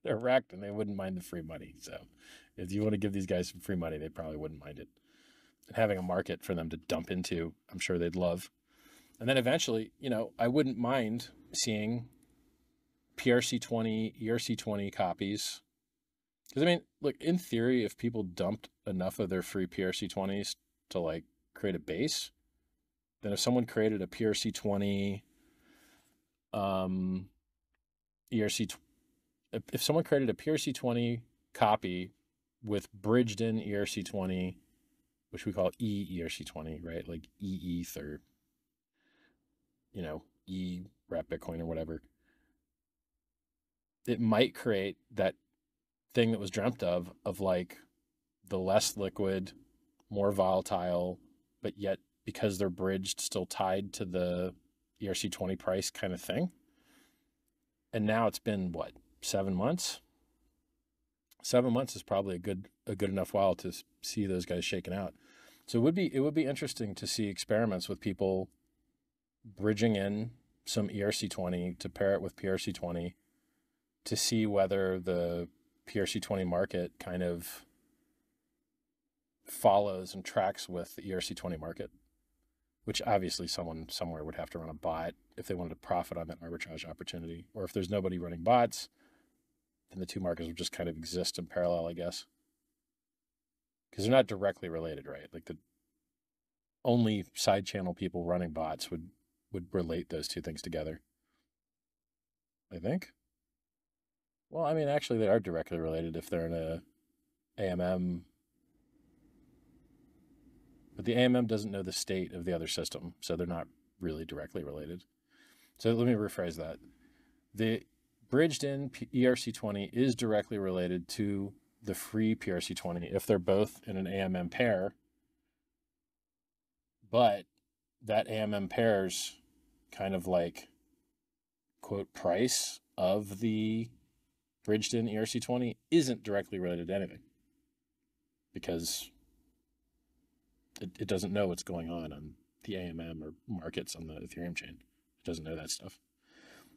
They're wrecked and they wouldn't mind the free money. So if you want to give these guys some free money, they probably wouldn't mind it. And having a market for them to dump into, I'm sure they'd love. And then eventually, I wouldn't mind seeing PRC20, ERC20 copies. Because I mean, look, in theory, if people dumped enough of their free PRC20s to like create a base, then if someone created a PRC20, ERC, if someone created a PRC20 copy with bridged in ERC20, which we call ERC20, right? Like EETH or, E rep Bitcoin or whatever, it might create that thing that was dreamt of like the less liquid, more volatile, but yet because they're bridged, still tied to the ERC20 price kind of thing. And now it's been what, 7 months? 7 months is probably a good enough while to see those guys shaken out. So it would be interesting to see experiments with people bridging in some ERC20 to pair it with PRC20 to see whether the PRC20 market kind of follows and tracks with the ERC20 market, which obviously someone somewhere would have to run a bot if they wanted to profit on that arbitrage opportunity. Or if there's nobody running bots, then the two markets would just kind of exist in parallel, I guess. Because they're not directly related, right? Like the only side channel people running bots would relate those two things together, I think. Well, I mean, actually, they are directly related if they're in a AMM, but the AMM doesn't know the state of the other system, so they're not really directly related. So let me rephrase that. The bridged in ERC20 is directly related to the free PRC20 if they're both in an AMM pair, but that AMM pair's kind of like, quote, price of the bridged in ERC20 isn't directly related to anything because it doesn't know what's going on the AMM or markets on the Ethereum chain. It doesn't know that stuff.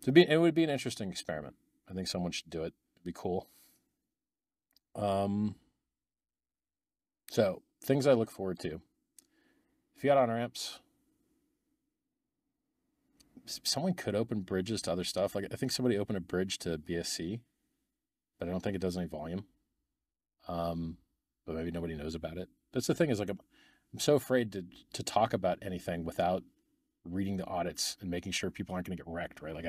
So it would be an interesting experiment. I think someone should do it. It'd be cool. So things I look forward to. Fiat on-ramps. Someone could open bridges to other stuff. Like I think somebody opened a bridge to BSC, but I don't think it does any volume. But maybe nobody knows about it. That's the thing is like I'm so afraid to talk about anything without reading the audits and making sure people aren't going to get wrecked, right? Like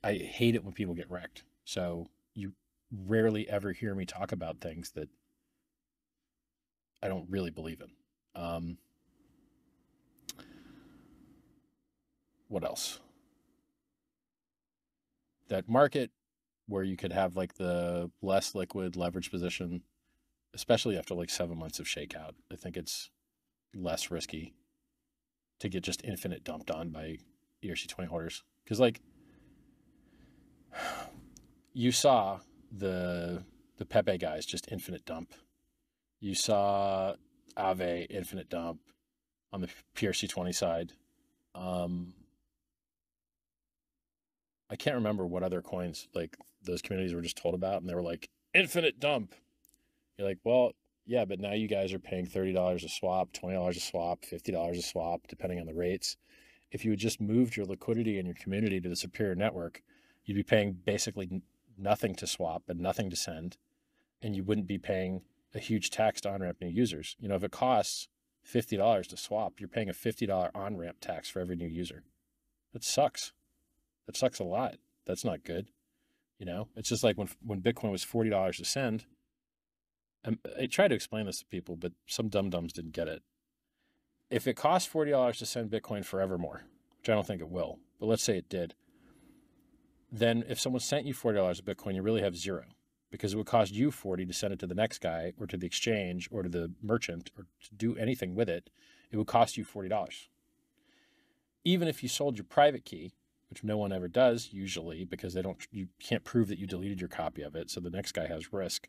I hate it when people get wrecked. So you rarely ever hear me talk about things that I don't really believe in. What else? That market where you could have like the less liquid leverage position, especially after like 7 months of shakeout, I think it's less risky to get just infinite dumped on by ERC20 holders. Because like you saw the Pepe guys just infinite dump. You saw Aave infinite dump on the PRC20 side. I can't remember what other coins like those communities were just told about, and they were like infinite dump. You're like, well, yeah, but now you guys are paying $30 a swap, $20 a swap, $50 a swap, depending on the rates. If you had just moved your liquidity and your community to the superior network, you'd be paying basically nothing to swap and nothing to send, and you wouldn't be paying a huge tax to on-ramp new users. If it costs $50 to swap, you're paying a $50 on-ramp tax for every new user. That sucks. That sucks a lot. That's not good. It's just like when Bitcoin was $40 to send. I try to explain this to people, but some dum-dums didn't get it. If it costs $40 to send Bitcoin forevermore, which I don't think it will, but let's say it did, then if someone sent you $40 of Bitcoin, you really have zero because it would cost you $40 to send it to the next guy or to the exchange or to the merchant or to do anything with it. It would cost you $40. Even if you sold your private key, which no one ever does usually because you can't prove that you deleted your copy of it. So the next guy has risk,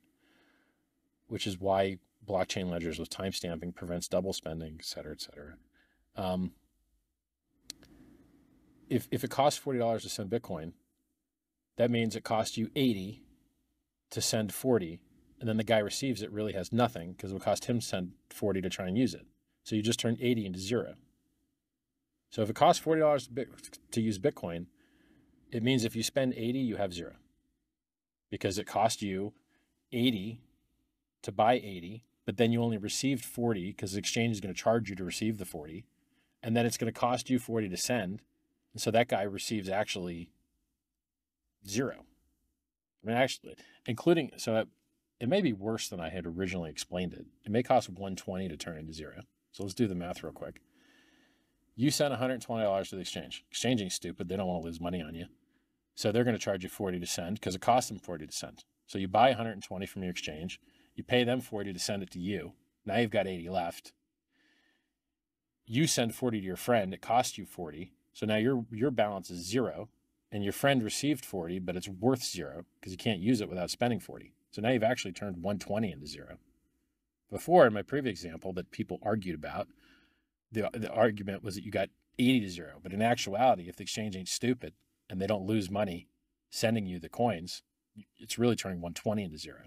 which is why blockchain ledgers with timestamping prevents double spending, et cetera, et cetera. If it costs $40 to send Bitcoin, that means it costs you 80 to send 40, and then the guy receives it really has nothing because it would cost him to send 40 to try and use it. So you just turned 80 into zero. So if it costs $40 to use Bitcoin, it means if you spend 80, you have zero because it cost you 80 to buy 80, but then you only received 40 because the exchange is going to charge you to receive the 40, and then it's going to cost you 40 to send. And so that guy receives actually zero. I mean, actually, including, so it may be worse than I had originally explained it. It may cost 120 to turn into zero. So let's do the math real quick. You send $120 to the exchange. Exchanging is stupid. They don't want to lose money on you. So they're going to charge you 40 to send because it costs them 40 to send. So you buy 120 from your exchange. You pay them 40 to send it to you. Now you've got 80 left. You send 40 to your friend. It costs you 40. So now your balance is zero. And your friend received 40, but it's worth zero because you can't use it without spending 40. So now you've actually turned 120 into zero. Before, in my previous example that people argued about, the argument was that you got 80 to zero. But in actuality, if the exchange ain't stupid and they don't lose money sending you the coins, it's really turning 120 into zero.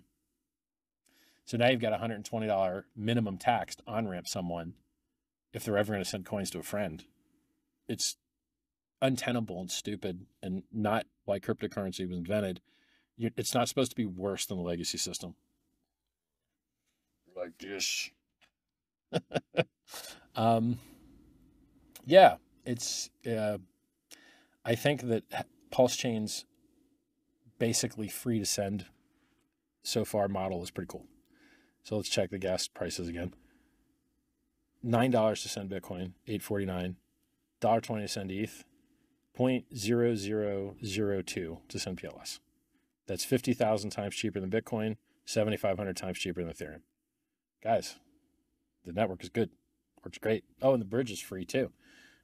So now you've got $120 minimum tax to on-ramp someone if they're ever going to send coins to a friend. It's untenable and stupid and not why cryptocurrency was invented. It's not supposed to be worse than the legacy system. Like this. Yeah, it's, I think that Pulse Chain's basically free to send so far model is pretty cool. So let's check the gas prices again. $9 to send Bitcoin, $8.49. $1.20 to send ETH, 0.0002 to send PLS. That's 50,000 times cheaper than Bitcoin, 7,500 times cheaper than Ethereum. Guys, the network is good. Works great. Oh, and the bridge is free too.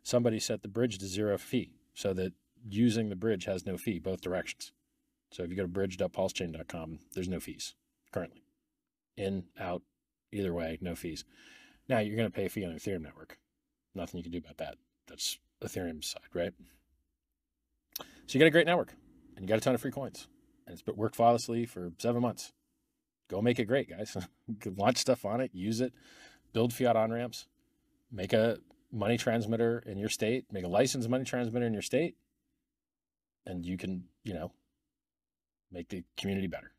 Somebody set the bridge to 0 fee so that using the bridge has no fee both directions. So if you go to bridge.pulsechain.com, there's no fees currently. In, out, either way, no fees. Now you're going to pay a fee on the Ethereum network. Nothing you can do about that. That's Ethereum's side, right? So you got a great network and you got a ton of free coins and it's been worked flawlessly for 7 months. Go make it great, guys. Launch stuff on it, use it, build fiat on-ramps, make a money transmitter in your state, make a licensed money transmitter in your state, and you can, make the community better.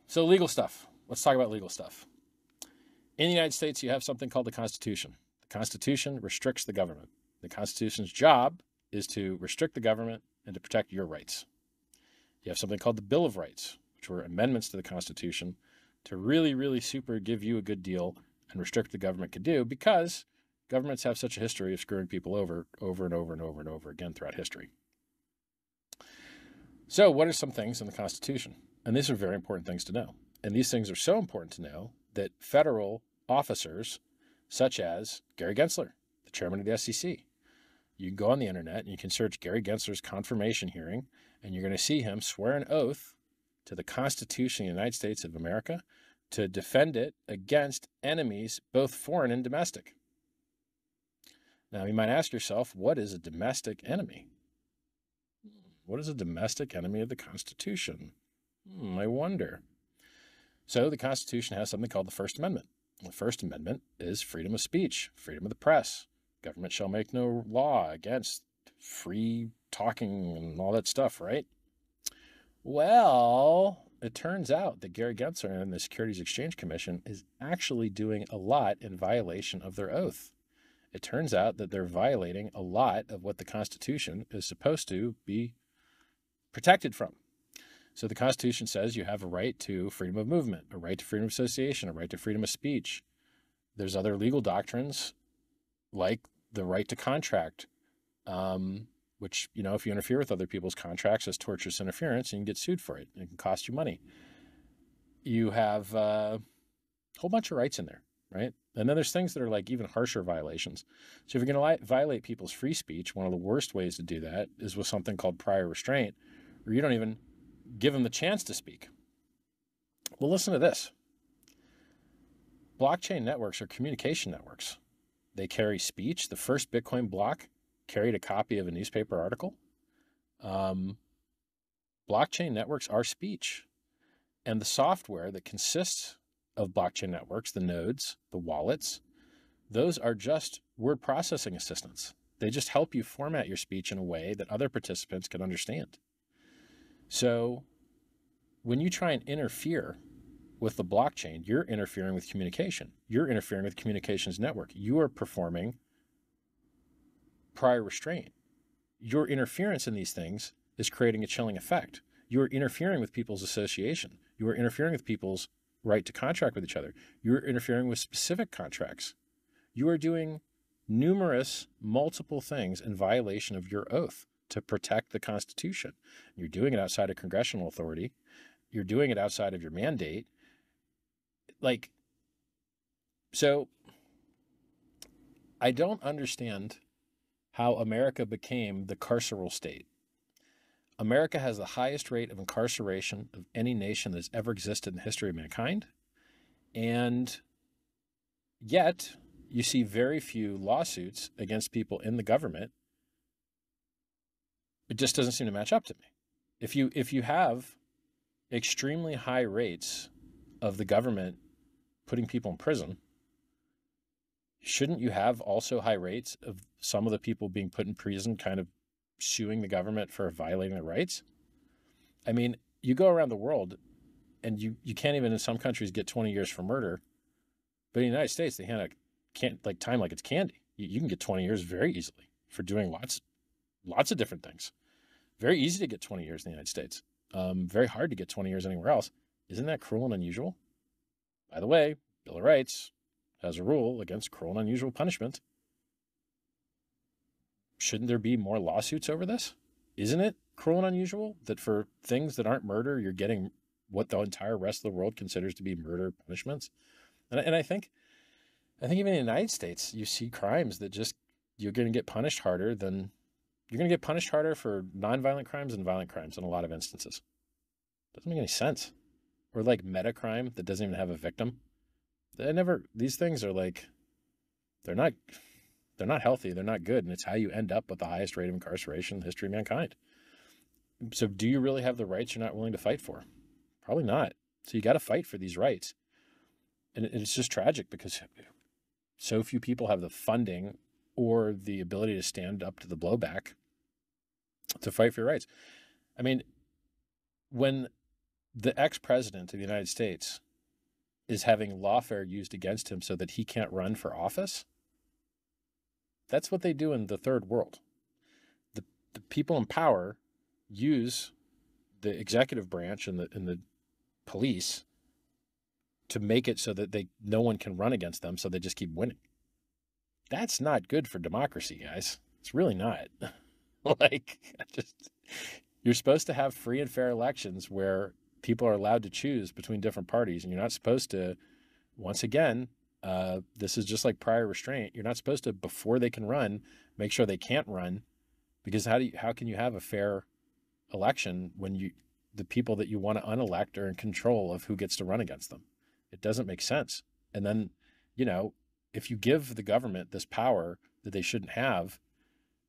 So legal stuff. Let's talk about legal stuff. In the United States, you have something called the Constitution. The Constitution restricts the government. The Constitution's job is to restrict the government and to protect your rights. You have something called the Bill of Rights, which were amendments to the Constitution to really, really super give you a good deal and restrict what the government could do because governments have such a history of screwing people over and over and over and over again throughout history. So what are some things in the Constitution? And these are very important things to know. And these things are so important to know that federal officers, such as Gary Gensler, the chairman of the SEC, you can go on the internet and you can search Gary Gensler's confirmation hearing, and you're going to see him swear an oath to the Constitution of the United States of America to defend it against enemies, both foreign and domestic. Now, you might ask yourself, what is a domestic enemy? What is a domestic enemy of the Constitution? I wonder. So the Constitution has something called the First Amendment. The First Amendment is freedom of speech, freedom of the press. Government shall make no law against free talking and all that stuff, right? Well, it turns out that Gary Gensler and the Securities Exchange Commission is actually doing a lot in violation of their oath. It turns out that they're violating a lot of what the Constitution is supposed to be protected from. So the Constitution says you have a right to freedom of movement, a right to freedom of association, a right to freedom of speech. There's other legal doctrines like the right to contract, which, if you interfere with other people's contracts as tortious interference, you can get sued for it. It can cost you money. You have a whole bunch of rights in there. right? And then there's things that are like even harsher violations. So if you're going to violate people's free speech, one of the worst ways to do that is with something called prior restraint, where you don't even give them the chance to speak. Well, listen to this. Blockchain networks are communication networks. They carry speech. The first Bitcoin block carried a copy of a newspaper article. Blockchain networks are speech. And the software that consists of blockchain networks, the nodes, the wallets, those are just word processing assistants. They just help you format your speech in a way that other participants can understand. So when you try and interfere with the blockchain, you're interfering with communication. You're interfering with communications network. You are performing prior restraint. Your interference in these things is creating a chilling effect. You are interfering with people's association. You are interfering with people's right to contract with each other. You're interfering with specific contracts. You are doing numerous, multiple things in violation of your oath to protect the Constitution. You're doing it outside of congressional authority. You're doing it outside of your mandate. So I don't understand how America became the carceral state. America has the highest rate of incarceration of any nation that has ever existed in the history of mankind. And yet you see very few lawsuits against people in the government. It just doesn't seem to match up to me. If you have extremely high rates of the government putting people in prison, shouldn't you have also high rates of some of the people being put in prison kind of suing the government for violating their rights? I mean, you go around the world and you can't even in some countries get 20 years for murder, but in the United States, they hand out time like it's candy. You can get 20 years very easily for doing lots of different things. Very easy to get 20 years in the United States. Very hard to get 20 years anywhere else. Isn't that cruel and unusual? By the way, Bill of Rights has a rule against cruel and unusual punishment. Shouldn't there be more lawsuits over this? Isn't it cruel and unusual that for things that aren't murder, you're getting what the entire rest of the world considers to be murder punishments? And I think even in the United States, you see crimes that just, you're going to get punished harder for nonviolent crimes and violent crimes in a lot of instances. Doesn't make any sense. Or like meta crime that doesn't even have a victim. These things are like, they're not healthy. They're not good. And it's how you end up with the highest rate of incarceration in the history of mankind. So do you really have the rights you're not willing to fight for? Probably not. So you got to fight for these rights. And it's just tragic because so few people have the funding or the ability to stand up to the blowback to fight for your rights. I mean, when the ex-president of the United States is having lawfare used against him so that he can't run for office, that's what they do in the third world. The people in power use the executive branch and the police to make it so that no one can run against them, so they just keep winning. That's not good for democracy, guys. It's really not. You're supposed to have free and fair elections where people are allowed to choose between different parties, and you're not supposed to, once again, this is just like prior restraint. You're not supposed to, before they can run, make sure they can't run, because how can you have a fair election when the people that you want to unelect are in control of who gets to run against them? It doesn't make sense. And then, if you give the government this power that they shouldn't have,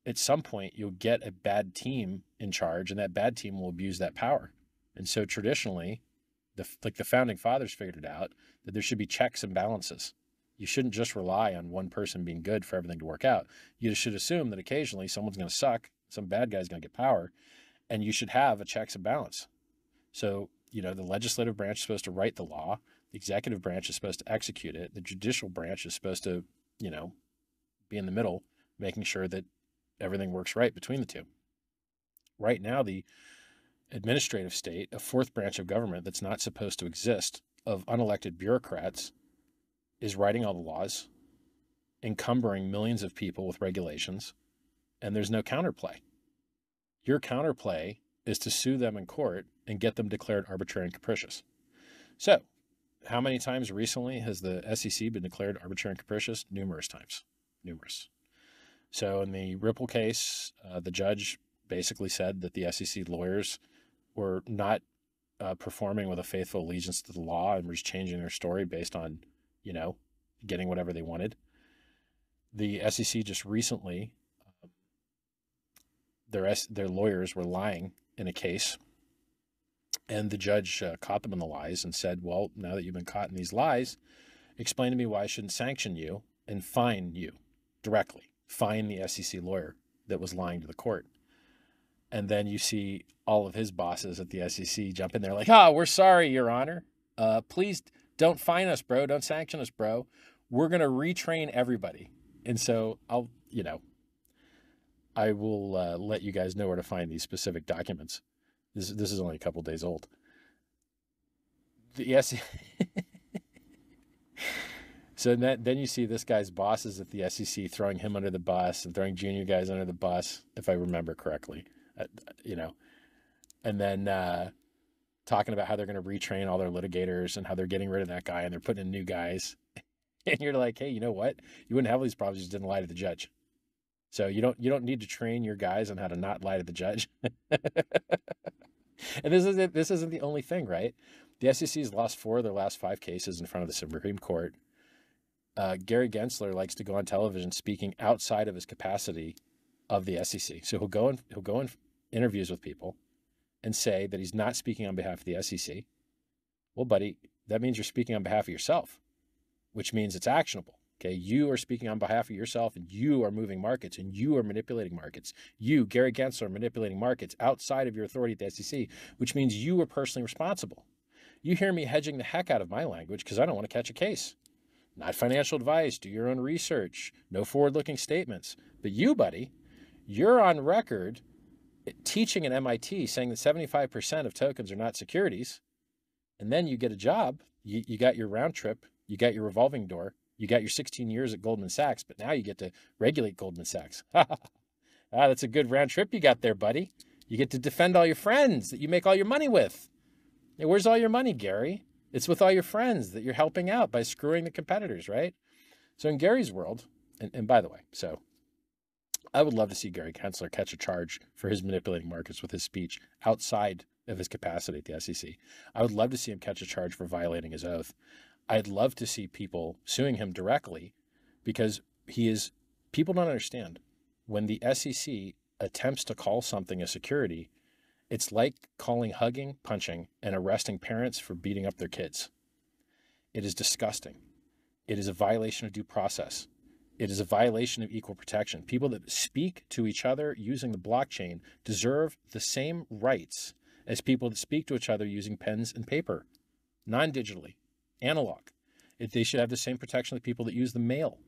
at some point you'll get a bad team in charge, and that bad team will abuse that power. And so traditionally, the founding fathers figured it out, that there should be checks and balances. You shouldn't just rely on one person being good for everything to work out. You should assume that occasionally someone's going to suck, some bad guy's going to get power, and you should have a checks and balance. So, the legislative branch is supposed to write the law. The executive branch is supposed to execute it. The judicial branch is supposed to, be in the middle, making sure that everything works right between the two. Right now, the administrative state, a fourth branch of government that's not supposed to exist, of unelected bureaucrats, is writing all the laws, encumbering millions of people with regulations, and there's no counterplay. Your counterplay is to sue them in court and get them declared arbitrary and capricious. So, how many times recently has the SEC been declared arbitrary and capricious? Numerous times. Numerous. So in the Ripple case, the judge basically said that the SEC lawyers were not performing with a faithful allegiance to the law and was changing their story based on, getting whatever they wanted. The SEC just recently, their lawyers were lying in a case, and the judge caught them in the lies and said, well, now that you've been caught in these lies, explain to me why I shouldn't sanction you and fine you directly. Fine the SEC lawyer that was lying to the court. And then you see all of his bosses at the SEC jump in there like, we're sorry, Your Honor. Please don't fine us, bro. Don't sanction us, bro. We're going to retrain everybody. And so I will let you guys know where to find these specific documents. This is only a couple days old. The SEC. So then you see this guy's bosses at the SEC throwing him under the bus and throwing junior guys under the bus, if I remember correctly, and then talking about how they're going to retrain all their litigators and how they're getting rid of that guy and they're putting in new guys. And you're like, hey, you know what? You wouldn't have all these problems if you just didn't lie to the judge. So you don't need to train your guys on how to not lie to the judge. And this isn't the only thing, right? The SEC's lost 4 of their last 5 cases in front of the Supreme Court. Gary Gensler likes to go on television speaking outside of his capacity of the SEC. So he'll go in interviews with people and say that he's not speaking on behalf of the SEC. Well, buddy, that means you're speaking on behalf of yourself, which means it's actionable. Okay, you are speaking on behalf of yourself, and you are moving markets, and you are manipulating markets. You, Gary Gensler, are manipulating markets outside of your authority at the SEC, which means you are personally responsible. You hear me hedging the heck out of my language because I don't want to catch a case. Not financial advice, do your own research, no forward-looking statements. But you, buddy, you're on record teaching at MIT saying that 75% of tokens are not securities, and then you get a job, you got your round trip, you got your revolving door, you got your 16 years at Goldman Sachs, but now you get to regulate Goldman Sachs. That's a good round trip you got there, buddy. You get to defend all your friends that you make all your money with. Hey, where's all your money, Gary? It's with all your friends that you're helping out by screwing the competitors, right? So in Gary's world, and by the way, so I would love to see Gary Gensler catch a charge for his manipulating markets with his speech outside of his capacity at the SEC. I would love to see him catch a charge for violating his oath. I'd love to see people suing him directly because people don't understand. When the SEC attempts to call something a security, it's like calling hugging, punching, and arresting parents for beating up their kids. It is disgusting. It is a violation of due process. It is a violation of equal protection. People that speak to each other using the blockchain deserve the same rights as people that speak to each other using pens and paper, non-digitally, analog. They should have the same protection of the people that use the mail.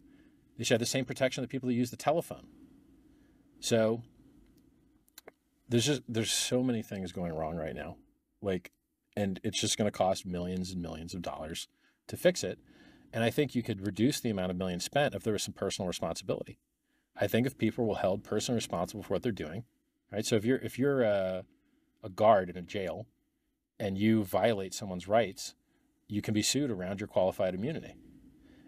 They should have the same protection of the people that use the telephone. So there's so many things going wrong right now, and it's just going to cost millions and millions of dollars to fix it. And I think you could reduce the amount of millions spent if there was some personal responsibility. I think if people were held personally responsible for what they're doing, right? So if you're a guard in a jail and you violate someone's rights, you can be sued around your qualified immunity.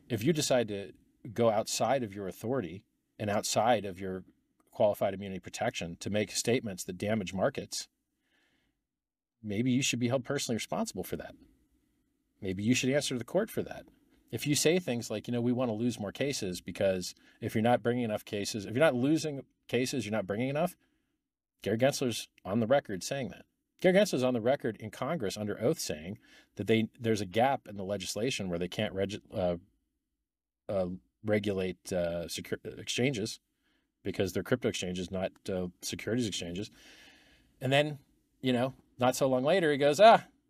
If you decide to go outside of your authority and outside of your qualified immunity protection to make statements that damage markets, maybe you should be held personally responsible for that. Maybe you should answer to the court for that. If you say things like, we want to lose more cases because if you're not bringing enough cases, if you're not losing cases, you're not bringing enough. Gary Gensler's on the record saying that. Gary Gensler's on the record in Congress under oath saying that there's a gap in the legislation where they can't regulate exchanges because they're crypto exchanges, not securities exchanges. And then, not so long later, he goes,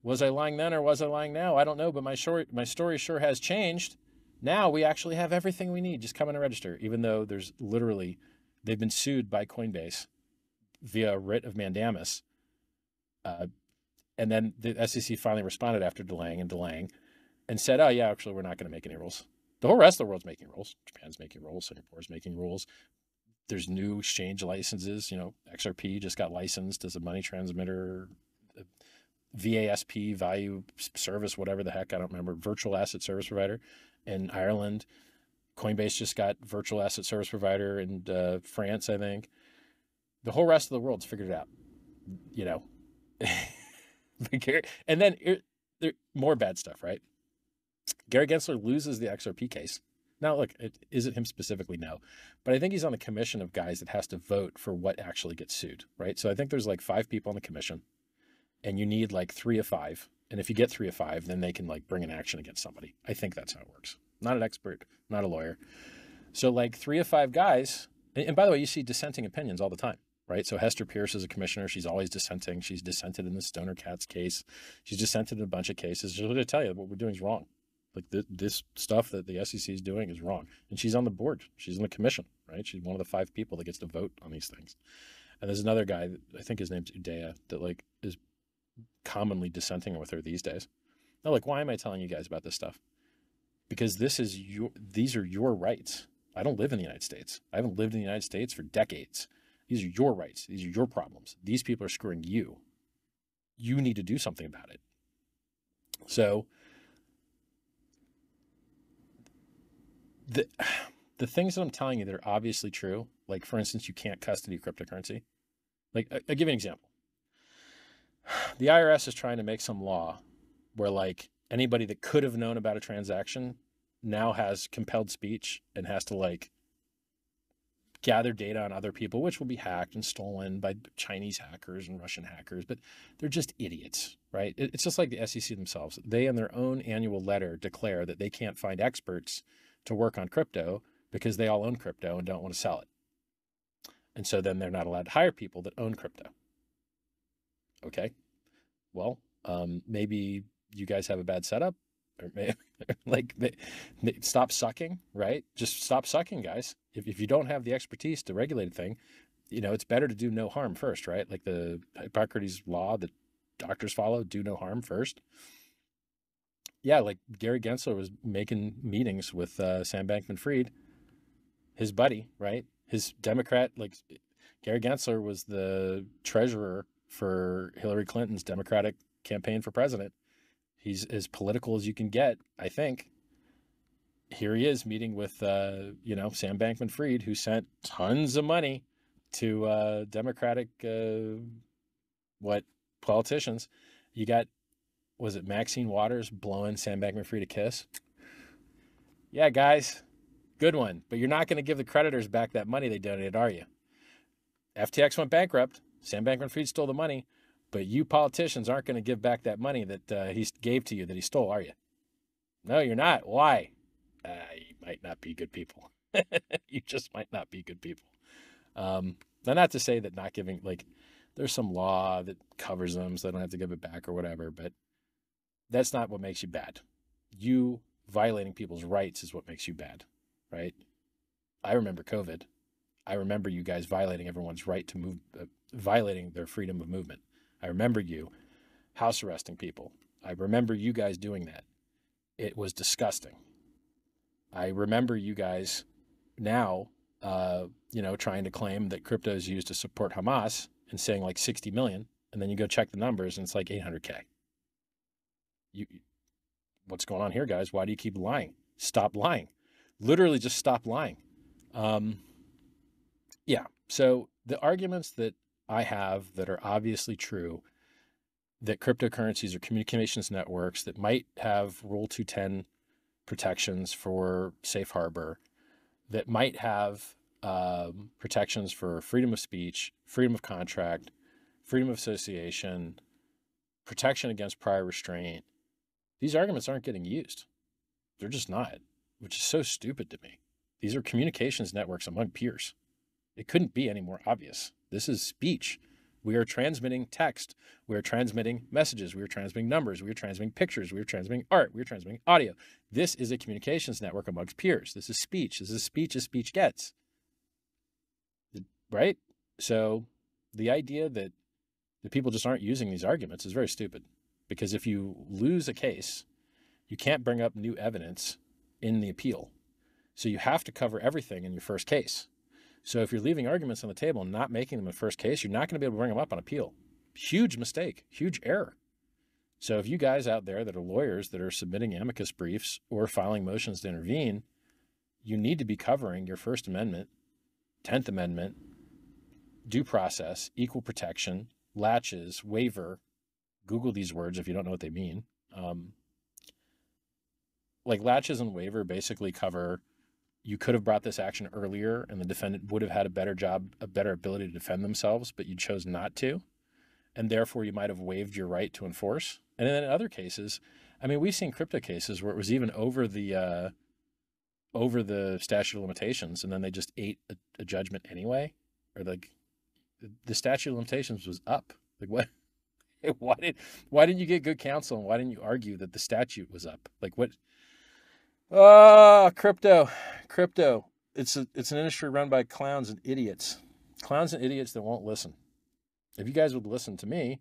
was I lying then or was I lying now? I don't know, but my story sure has changed. Now we actually have everything we need. Just come in and register, even though they've been sued by Coinbase via writ of mandamus. And then the SEC finally responded after delaying and said, oh, yeah, actually, we're not going to make any rules. The whole rest of the world's making rules. Japan's making rules. Singapore's making rules. There's new exchange licenses. XRP just got licensed as a money transmitter. VASP, value service, whatever the heck, I don't remember, virtual asset service provider in Ireland. Coinbase just got virtual asset service provider in France, I think. The whole rest of the world's figured it out, you know. And then there more bad stuff, right? Gary Gensler loses the XRP case. Now, look, is it him specifically? No. But I think he's on the commission of guys that has to vote for what actually gets sued, right? So I think there's like 5 people on the commission, and you need like 3 of 5. And if you get 3 of 5, then they can like bring an action against somebody. I think that's how it works. Not an expert, not a lawyer. So like 3 of 5 guys, and by the way, you see dissenting opinions all the time, right? So Hester Pierce is a commissioner. She's always dissenting. She's dissented in the Stoner Cats case. She's dissented in a bunch of cases. She's going to tell you what we're doing is wrong. Like this stuff that the SEC is doing is wrong. And she's on the board. She's in the commission, right? She's one of the 5 people that gets to vote on these things. And there's another guy, I think his name's Udaya, that like is commonly dissenting with her these days. Now, like, why am I telling you guys about this stuff? Because these are your rights. I don't live in the United States. I haven't lived in the United States for decades. These are your rights. These are your problems. These people are screwing you. You need to do something about it. So the things that I'm telling you that are obviously true, like for instance, you can't custody cryptocurrency. Like I'll give you an example. The IRS is trying to make some law where like anybody that could have known about a transaction now has compelled speech and has to like gather data on other people, which will be hacked and stolen by Chinese hackers and Russian hackers, but they're just idiots, right? It's just like the SEC themselves. They in their own annual letter declare that they can't find experts to work on crypto because they all own crypto and don't want to sell it. And so then they're not allowed to hire people that own crypto. Okay. Well, maybe you guys have a bad setup, or maybe like stop sucking, right? Just stop sucking, guys. If you don't have the expertise to regulate a thing, you know, it's better to do no harm first, right? Like the Hippocrates law that doctors follow, do no harm first. Yeah, like Gary Gensler was making meetings with Sam Bankman-Fried, his buddy, right? His Democrat, like Gary Gensler was the treasurer for Hillary Clinton's Democratic campaign for president. He's as political as you can get, I think. Here he is meeting with, Sam Bankman-Fried, who sent tons of money to Democratic, politicians. You got, was it Maxine Waters blowing Sam Bankman-Fried a kiss? Yeah, guys, good one. But you're not going to give the creditors back that money they donated, are you? FTX went bankrupt. Sam Bankman-Fried stole the money. But you politicians aren't going to give back that money that he gave to you that he stole, are you? No, you're not. Why? You might not be good people. You just might not be good people. Now, not to say that not giving, like, there's some law that covers them so they don't have to give it back or whatever, but that's not what makes you bad. You violating people's rights is what makes you bad, right? I remember COVID. I remember you guys violating everyone's right to move, violating their freedom of movement. I remember you house arresting people. I remember you guys doing that. It was disgusting. I remember you guys now, trying to claim that crypto is used to support Hamas and saying like 60 million, and then you go check the numbers and it's like 800K. What's going on here, guys? Why do you keep lying? Stop lying. Literally just stop lying. So the arguments that I have that are obviously true, that cryptocurrencies are communications networks that might have Rule 210 protections for safe harbor, that might have protections for freedom of speech, freedom of contract, freedom of association, protection against prior restraint. These arguments aren't getting used. They're just not, which is so stupid to me. These are communications networks among peers. It couldn't be any more obvious. This is speech. We are transmitting text. We are transmitting messages. We are transmitting numbers. We are transmitting pictures. We are transmitting art. We are transmitting audio. This is a communications network amongst peers. This is speech. This is speech as speech gets. Right? So the idea that the people just aren't using these arguments is very stupid, because if you lose a case, you can't bring up new evidence in the appeal. So you have to cover everything in your first case. So if you're leaving arguments on the table and not making them in the first case, you're not going to be able to bring them up on appeal. Huge mistake, huge error. So if you guys out there that are lawyers that are submitting amicus briefs or filing motions to intervene, you need to be covering your First Amendment, 10th Amendment, due process, equal protection, latches, waiver. Google these words if you don't know what they mean. Like latches and waiver basically cover, you could have brought this action earlier and the defendant would have had a better job, a better ability to defend themselves, but you chose not to. And therefore you might have waived your right to enforce. And then in other cases, I mean, we've seen crypto cases where it was even over the statute of limitations, and then they just ate a judgment anyway, or like the statute of limitations was up. Like what? Why didn't you get good counsel, and why didn't you argue that the statute was up? Like what? Crypto. It's an industry run by clowns and idiots that won't listen. If you guys would listen to me,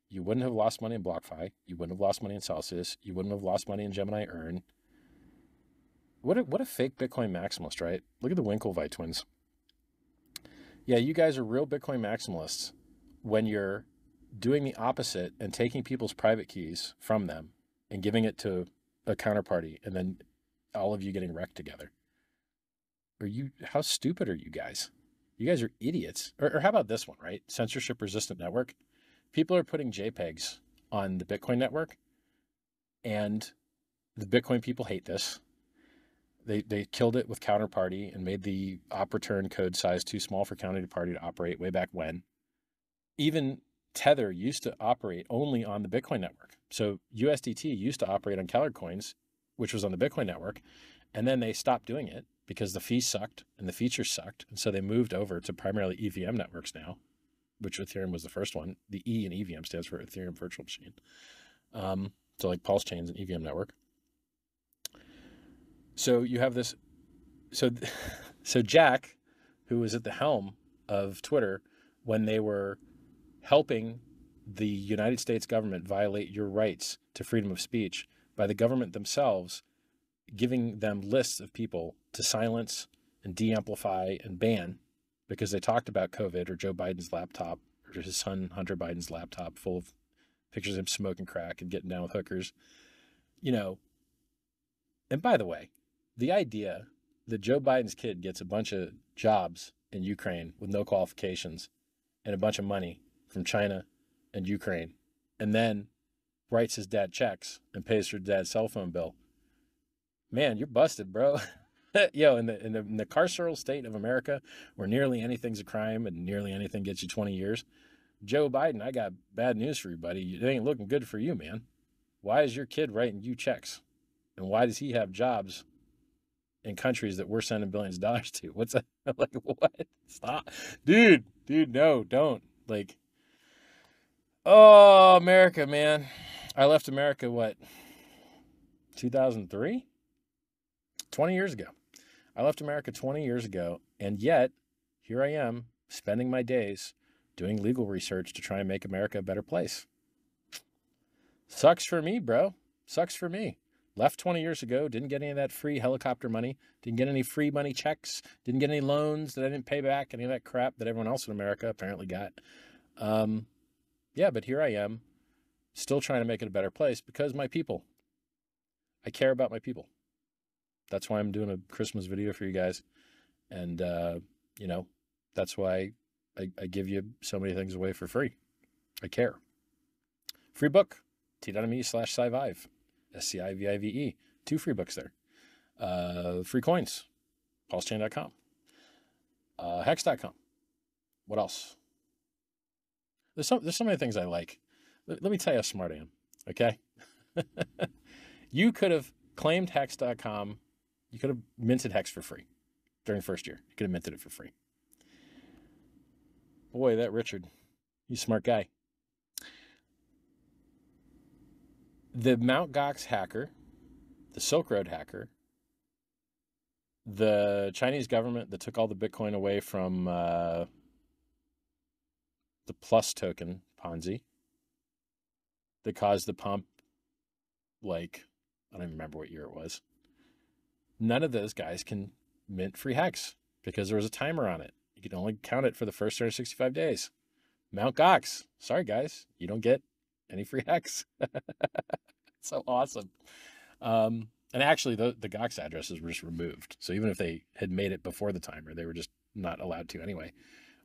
you wouldn't have lost money in BlockFi. You wouldn't have lost money in Celsius. You wouldn't have lost money in Gemini Earn. What a fake Bitcoin maximalist, right? Look at the Winklevi twins. Yeah, you guys are real Bitcoin maximalists when you're doing the opposite and taking people's private keys from them and giving it to a counterparty, and then all of you getting wrecked together. How stupid are you guys? You guys are idiots. Or how about this one, right? Censorship resistant network. People are putting JPEGs on the Bitcoin network, and the Bitcoin people hate this. They killed it with counterparty and made the op return code size too small for counterparty to operate way back when. Even Tether used to operate only on the Bitcoin network. So USDT used to operate on Keller Coins, which was on the Bitcoin network. And then they stopped doing it because the fees sucked and the features sucked. And so they moved over to primarily EVM networks now, which Ethereum was the first one. The E in EVM stands for Ethereum Virtual Machine. So like Pulse Chain's an EVM network. So you have this. So Jack, who was at the helm of Twitter when they were helping the United States government violate your rights to freedom of speech by the government themselves giving them lists of people to silence and de-amplify and ban because they talked about COVID or Joe Biden's laptop or his son Hunter Biden's laptop full of pictures of him smoking crack and getting down with hookers. And by the way, the idea that Joe Biden's kid gets a bunch of jobs in Ukraine with no qualifications and a bunch of money from China and Ukraine, and then writes his dad checks and pays for dad's cell phone bill. Man, you're busted, bro. In the carceral state of America, where nearly anything's a crime and nearly anything gets you 20 years, Joe Biden, I got bad news for you, buddy. It ain't looking good for you, man. Why is your kid writing you checks? And why does he have jobs in countries that we're sending billions of dollars to? What's that? Like, what? Stop. Dude, no, don't. Like, oh, America, man. I left America, 2003? 20 years ago. I left America 20 years ago, and yet here I am spending my days doing legal research to try and make America a better place. Sucks for me, bro. Sucks for me. Left 20 years ago, didn't get any of that free helicopter money, didn't get any free money checks, didn't get any loans that I didn't pay back, any of that crap that everyone else in America apparently got. But here I am, still trying to make it a better place because my people. I care about my people. That's why I'm doing a Christmas video for you guys. And, that's why I give you so many things away for free. I care. Free book, t.me/Scivive, SCIVIVE. 2 free books there. Free coins, pulsechain.com, hex.com. What else? There's so many things I like. Let me tell you how smart I am, okay? You could have claimed hex.com. You could have minted Hex for free during the first year. You could have minted it for free. Boy, that Richard, he's a smart guy. The Mt. Gox hacker, the Silk Road hacker, the Chinese government that took all the Bitcoin away from the Plus token, Ponzi, that caused the pump, I don't even remember what year it was. None of those guys can mint free Hex because there was a timer on it. You could only count it for the first 365 days. Mt. Gox, sorry guys, you don't get Any free hex? So awesome. And actually, the GOX addresses were just removed. So even if they had made it before the timer, they were just not allowed to anyway.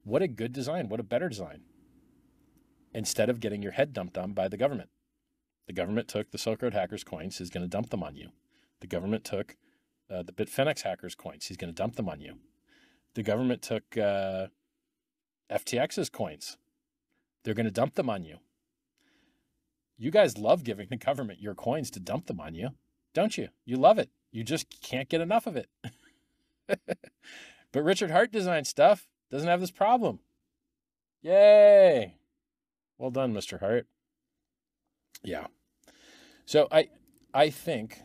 What a good design. What a better design. Instead of getting your head dumped on by the government. The government took the Silk Road hackers' coins. He's going to dump them on you. The government took the Bitfinex hackers' coins. He's going to dump them on you. The government took FTX's coins. They're going to dump them on you. You guys love giving the government your coins to dump them on you, don't you? You love it. You just can't get enough of it. But Richard Hart design stuff doesn't have this problem. Yay. Well done, Mr. Hart. Yeah. So I think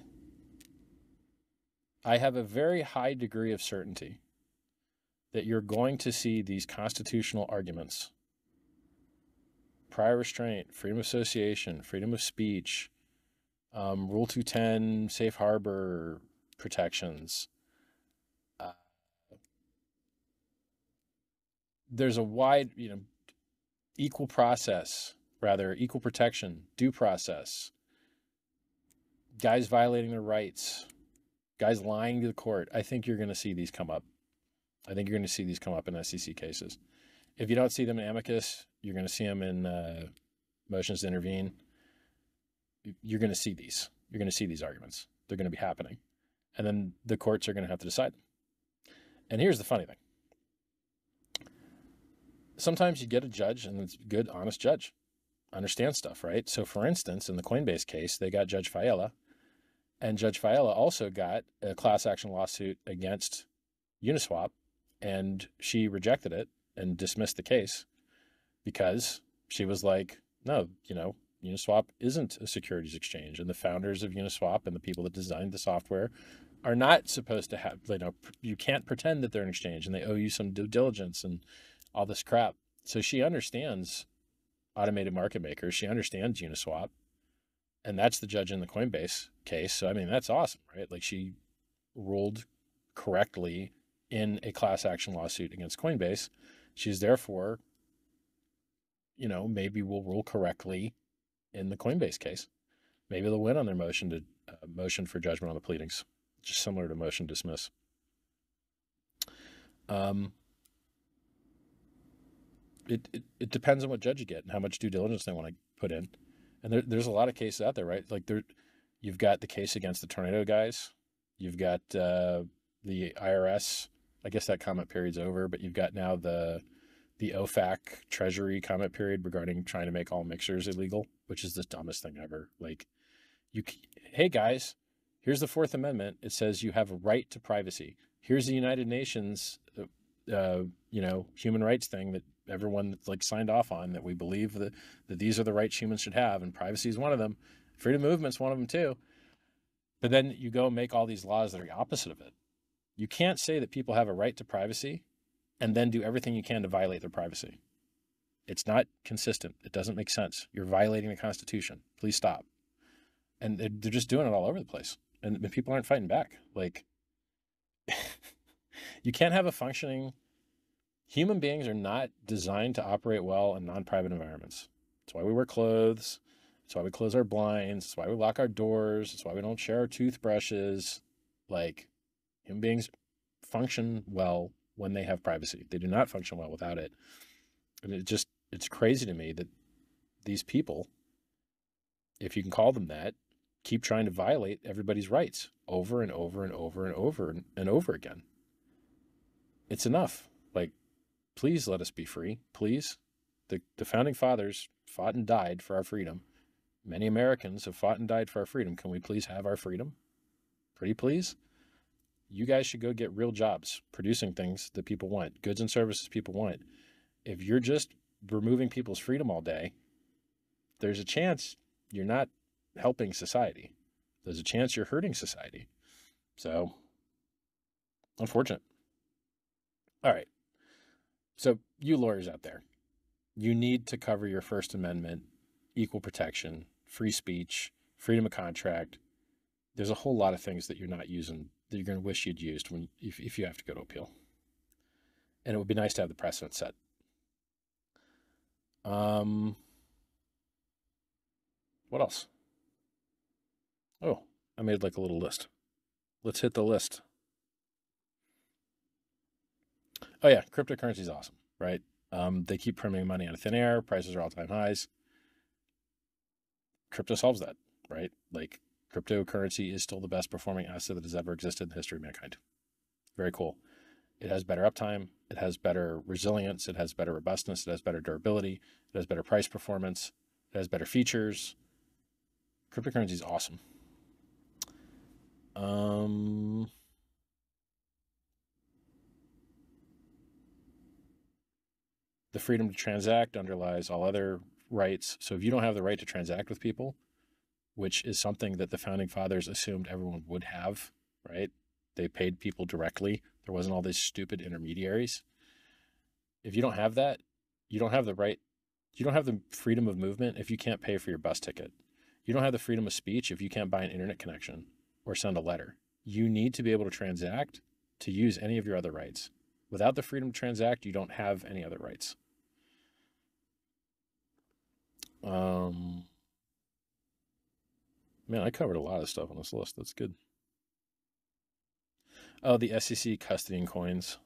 I have a very high degree of certainty that you're going to see these constitutional arguments, prior restraint, freedom of association, freedom of speech, Rule 210, safe harbor protections. There's a wide, equal protection, due process, guys violating their rights, guys lying to the court. I think you're going to see these come up. I think you're going to see these come up in SEC cases. If you don't see them in amicus, you're going to see them in motions to intervene. You're going to see these. You're going to see these arguments. They're going to be happening. And then the courts are going to have to decide them. And here's the funny thing. Sometimes you get a judge, and it's a good, honest judge. Understands stuff, right? So for instance, in the Coinbase case, they got Judge Fiala. And Judge Fiala also got a class action lawsuit against Uniswap. And she rejected it and dismissed the case because she was like, no, Uniswap isn't a securities exchange. And the founders of Uniswap and the people that designed the software are not supposed to have, you can't pretend that they're an exchange, and they owe you some due diligence and all this crap. So she understands automated market makers. She understands Uniswap. And that's the judge in the Coinbase case. So, I mean, that's awesome, right? Like, she ruled correctly in a class action lawsuit against Coinbase. She's therefore, maybe will rule correctly in the Coinbase case. Maybe they'll win on their motion for judgment on the pleadings, just similar to motion dismiss. It depends on what judge you get and how much due diligence they want to put in. And there's a lot of cases out there, right? Like you've got the case against the tornado guys. You've got the IRS. I guess that comment period's over, but you've got now the OFAC Treasury comment period regarding trying to make all mixers illegal, which is the dumbest thing ever. Like, hey guys, here's the Fourth Amendment. It says you have a right to privacy. Here's the United Nations, human rights thing that everyone signed off on, that we believe that these are the rights humans should have, and privacy is one of them. Freedom of movement's one of them too. But then you go make all these laws that are the opposite of it. You can't say that people have a right to privacy and then do everything you can to violate their privacy. It's not consistent. It doesn't make sense. You're violating the Constitution. Please stop. And they're just doing it all over the place. And people aren't fighting back. You can't have a functioning... Human beings are not designed to operate well in non-private environments. That's why we wear clothes. That's why we close our blinds. That's why we lock our doors. That's why we don't share our toothbrushes. Human beings function well when they have privacy. They do not function well without it. And it's crazy to me that these people, if you can call them that, keep trying to violate everybody's rights over and over and over and over and over again. It's enough. Please let us be free. Please. The founding fathers fought and died for our freedom. Many Americans have fought and died for our freedom. Can we please have our freedom? Pretty please? You guys should go get real jobs, producing things that people want, goods and services people want. If you're just removing people's freedom all day, there's a chance you're not helping society. There's a chance you're hurting society. So, unfortunate. All right. So you lawyers out there, you need to cover your First Amendment, equal protection, free speech, freedom of contract. There's a whole lot of things that you're not using that you're going to wish you'd used if you have to go to appeal. And it would be nice to have the precedent set. What else? Oh, I made like a little list. Let's hit the list. Oh yeah, cryptocurrency is awesome, right? They keep printing money out of thin air. Prices are all-time highs. Crypto solves that, right? Like cryptocurrency is still the best performing asset that has ever existed in the history of mankind. Very cool. It has better uptime. It has better resilience. It has better robustness. It has better durability. It has better price performance. It has better features. Cryptocurrency is awesome. The freedom to transact underlies all other rights. So if you don't have the right to transact with people, which is something that the founding fathers assumed everyone would have, right? They paid people directly. There wasn't all these stupid intermediaries. If you don't have that, you don't have the right, you don't have the freedom of movement if you can't pay for your bus ticket. You don't have the freedom of speech if you can't buy an internet connection or send a letter. You need to be able to transact to use any of your other rights. Without the freedom to transact, you don't have any other rights. Man, I covered a lot of stuff on this list. That's good. Oh, the SEC custodying coins.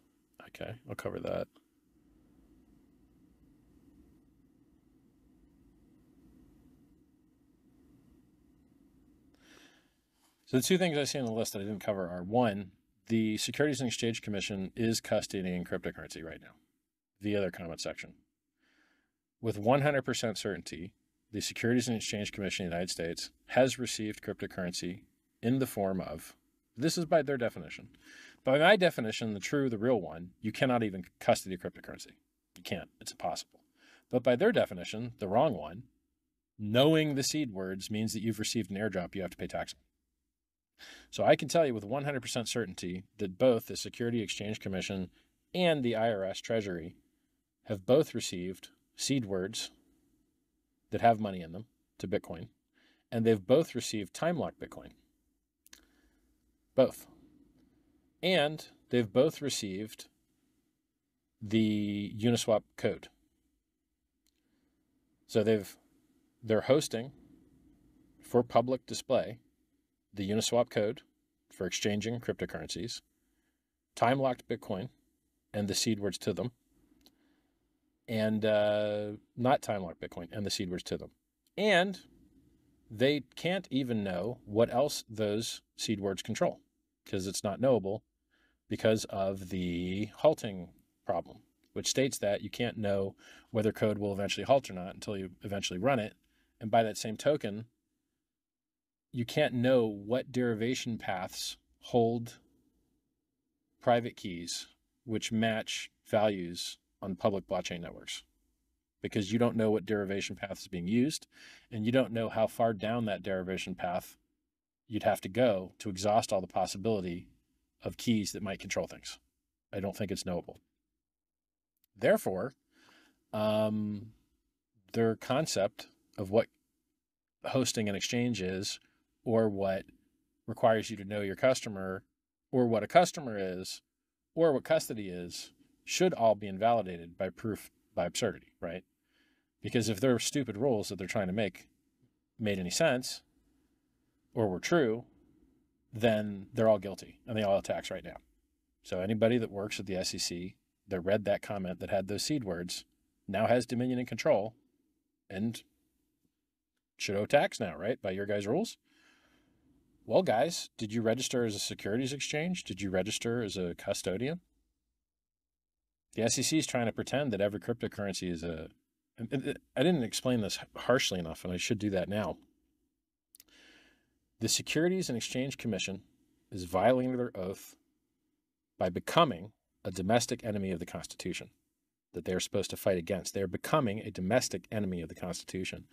Okay, I'll cover that. So the two things I see on the list that I didn't cover are, one, the Securities and Exchange Commission is custodying cryptocurrency right now via their comment section. With 100% certainty, the Securities and Exchange Commission of the United States has received cryptocurrency in the form of, this is by their definition. By my definition, the real one, you cannot even custody cryptocurrency. You can't. It's impossible. But by their definition, the wrong one, knowing the seed words means that you've received an airdrop you have to pay tax on. So I can tell you with 100% certainty that both the Securities Exchange Commission and the IRS Treasury have both received seed words that have money in them to Bitcoin, and they've both received time-locked Bitcoin. Both. And they've both received the Uniswap code. So they're hosting for public display the Uniswap code for exchanging cryptocurrencies, time-locked Bitcoin, and the seed words to them, and not time-locked Bitcoin and the seed words to them. And they can't even know what else those seed words control because it's not knowable because of the halting problem, which states that you can't know whether code will eventually halt or not until you eventually run it. And by that same token, you can't know what derivation paths hold private keys which match values on public blockchain networks, because you don't know what derivation path is being used, and you don't know how far down that derivation path you'd have to go to exhaust all the possibility of keys that might control things. I don't think it's knowable. Therefore, their concept of what hosting an exchange is, or what requires you to know your customer, or what a customer is, or what custody is, should all be invalidated by proof by absurdity, right? Because if their stupid rules that they're trying to make made any sense or were true, then they're all guilty and they all have tax right now. So anybody that works at the SEC that read that comment that had those seed words now has dominion and control and should owe tax now, right? By your guys' rules. Well, guys, did you register as a securities exchange? Did you register as a custodian? The SEC is trying to pretend that every cryptocurrency is a... I didn't explain this harshly enough, and I should do that now. The Securities and Exchange Commission is violating their oath by becoming a domestic enemy of the Constitution that they are supposed to fight against. They are becoming a domestic enemy of the Constitution,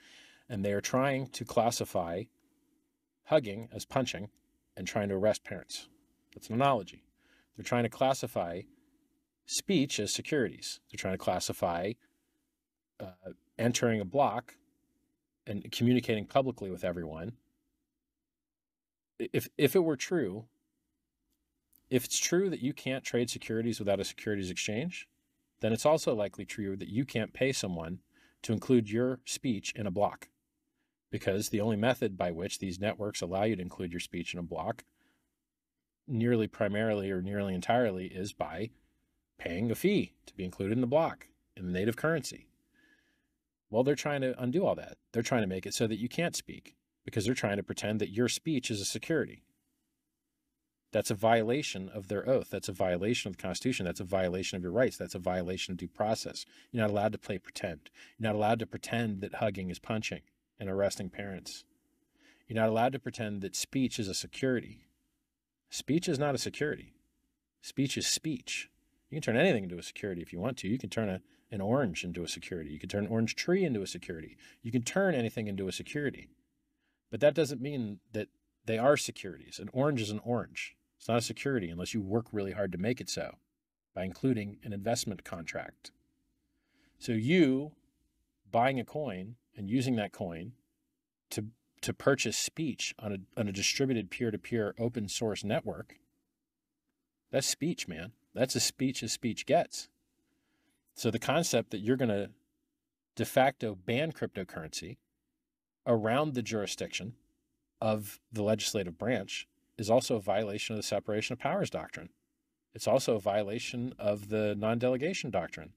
and they are trying to classify hugging as punching and trying to arrest parents. That's an analogy. They're trying to classify speech as securities. They're trying to classify entering a block and communicating publicly with everyone. If it were true, if it's true that you can't trade securities without a securities exchange, then it's also likely true that you can't pay someone to include your speech in a block. because the only method by which these networks allow you to include your speech in a block nearly primarily or nearly entirely is by paying a fee to be included in the block in the native currency. Well, they're trying to undo all that. They're trying to make it so that you can't speak because they're trying to pretend that your speech is a security. That's a violation of their oath. That's a violation of the Constitution. That's a violation of your rights. That's a violation of due process. You're not allowed to play pretend. You're not allowed to pretend that hugging is punching and arresting parents. You're not allowed to pretend that speech is a security. Speech is not a security. Speech is speech. You can turn anything into a security if you want to. You can turn an orange into a security. You can turn an orange tree into a security. You can turn anything into a security. But that doesn't mean that they are securities. An orange is an orange. It's not a security unless you work really hard to make it so by including an investment contract. So you buying a coin and using that coin to purchase speech on a distributed peer-to-peer open source network, that's speech, man. That's as speech gets. So the concept that you're going to de facto ban cryptocurrency around the jurisdiction of the legislative branch is also a violation of the separation of powers doctrine. It's also a violation of the non-delegation doctrine.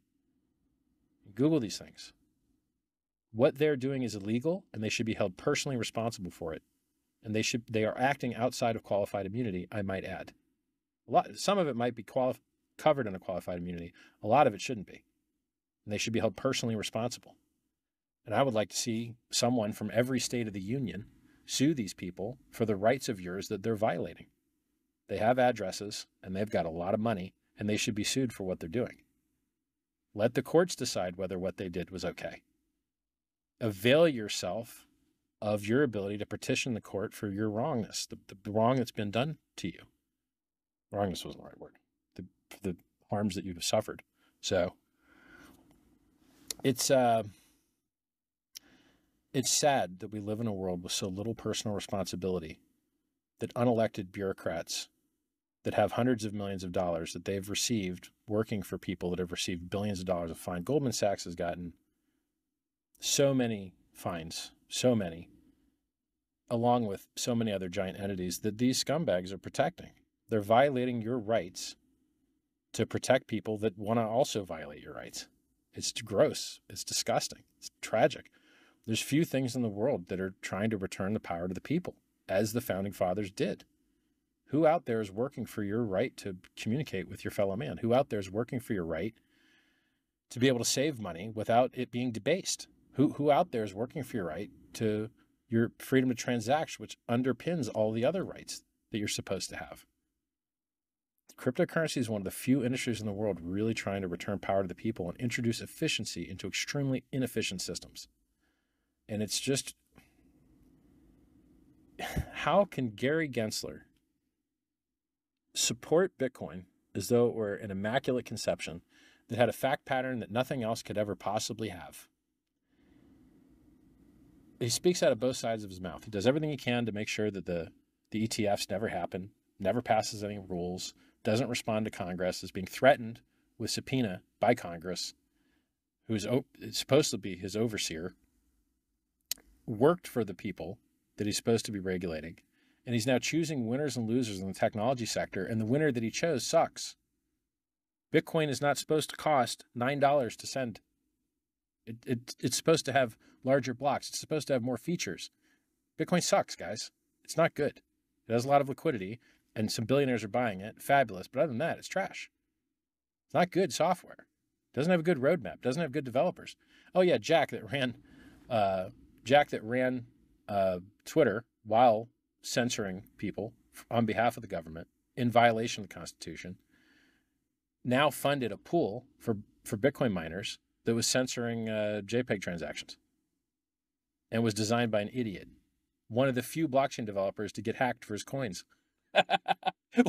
Google these things. What they're doing is illegal, and they should be held personally responsible for it. And they are acting outside of qualified immunity, I might add. Some of it might be covered under qualified immunity. A lot of it shouldn't be. And they should be held personally responsible. And I would like to see someone from every state of the union sue these people for the rights of yours that they're violating. They have addresses, and they've got a lot of money, and they should be sued for what they're doing. Let the courts decide whether what they did was okay. Avail yourself of your ability to petition the court for your wrongness, the wrong that's been done to you. Wrongness wasn't the right word. The harms that you've suffered. So it's sad that we live in a world with so little personal responsibility, that unelected bureaucrats that have hundreds of millions of dollars that they've received working for people that have received billions of dollars of fine. Goldman Sachs has gotten so many fines, so many, along with so many other giant entities that these scumbags are protecting. They're violating your rights to protect people that want to also violate your rights. It's gross. It's disgusting. It's tragic. There's few things in the world that are trying to return the power to the people, as the founding fathers did. Who out there is working for your right to communicate with your fellow man? Who out there is working for your right to be able to save money without it being debased? Who out there is working for your right to your freedom to transact, which underpins all the other rights that you're supposed to have? Cryptocurrency is one of the few industries in the world really trying to return power to the people and introduce efficiency into extremely inefficient systems. And it's just, how can Gary Gensler support Bitcoin as though it were an immaculate conception that had a fact pattern that nothing else could ever possibly have? He speaks out of both sides of his mouth. He does everything he can to make sure that the ETFs never happen, never passes any rules, doesn't respond to Congress, is being threatened with subpoena by Congress, who's supposed to be his overseer, worked for the people that he's supposed to be regulating, and he's now choosing winners and losers in the technology sector, and the winner that he chose sucks. Bitcoin is not supposed to cost $9 to send. It's supposed to have larger blocks. It's supposed to have more features. Bitcoin sucks, guys. It's not good. It has a lot of liquidity, and some billionaires are buying it. Fabulous. But other than that, it's trash. It's not good software. It doesn't have a good roadmap. It doesn't have good developers. Oh, yeah, Jack that ran Twitter while censoring people on behalf of the government in violation of the Constitution, now funded a pool for Bitcoin miners that was censoring JPEG transactions and was designed by an idiot, one of the few blockchain developers to get hacked for his coins.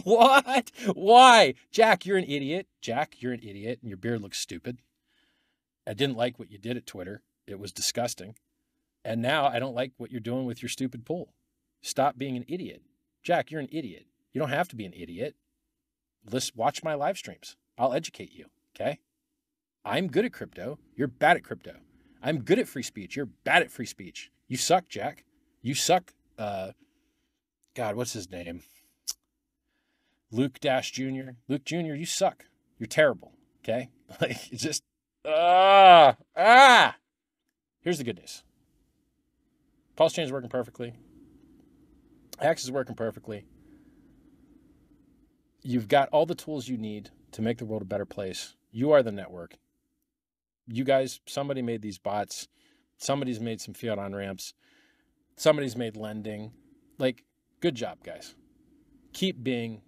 What? Why? Jack, you're an idiot. Jack, you're an idiot, and your beard looks stupid. I didn't like what you did at Twitter. It was disgusting. And now I don't like what you're doing with your stupid pool. Stop being an idiot. Jack, you're an idiot. You don't have to be an idiot. Watch my live streams. I'll educate you, okay? I'm good at crypto. You're bad at crypto. I'm good at free speech. You're bad at free speech. You suck, Jack. You suck. God, what's his name? Luke Dash Jr. Luke Jr., you suck. You're terrible. Okay? Like, it's just, Here's the good news. Pulse chain is working perfectly. Hex is working perfectly. You've got all the tools you need to make the world a better place. You are the network. You guys, somebody made these bots. Somebody's made some fiat on ramps. Somebody's made lending. Like, good job, guys. Keep being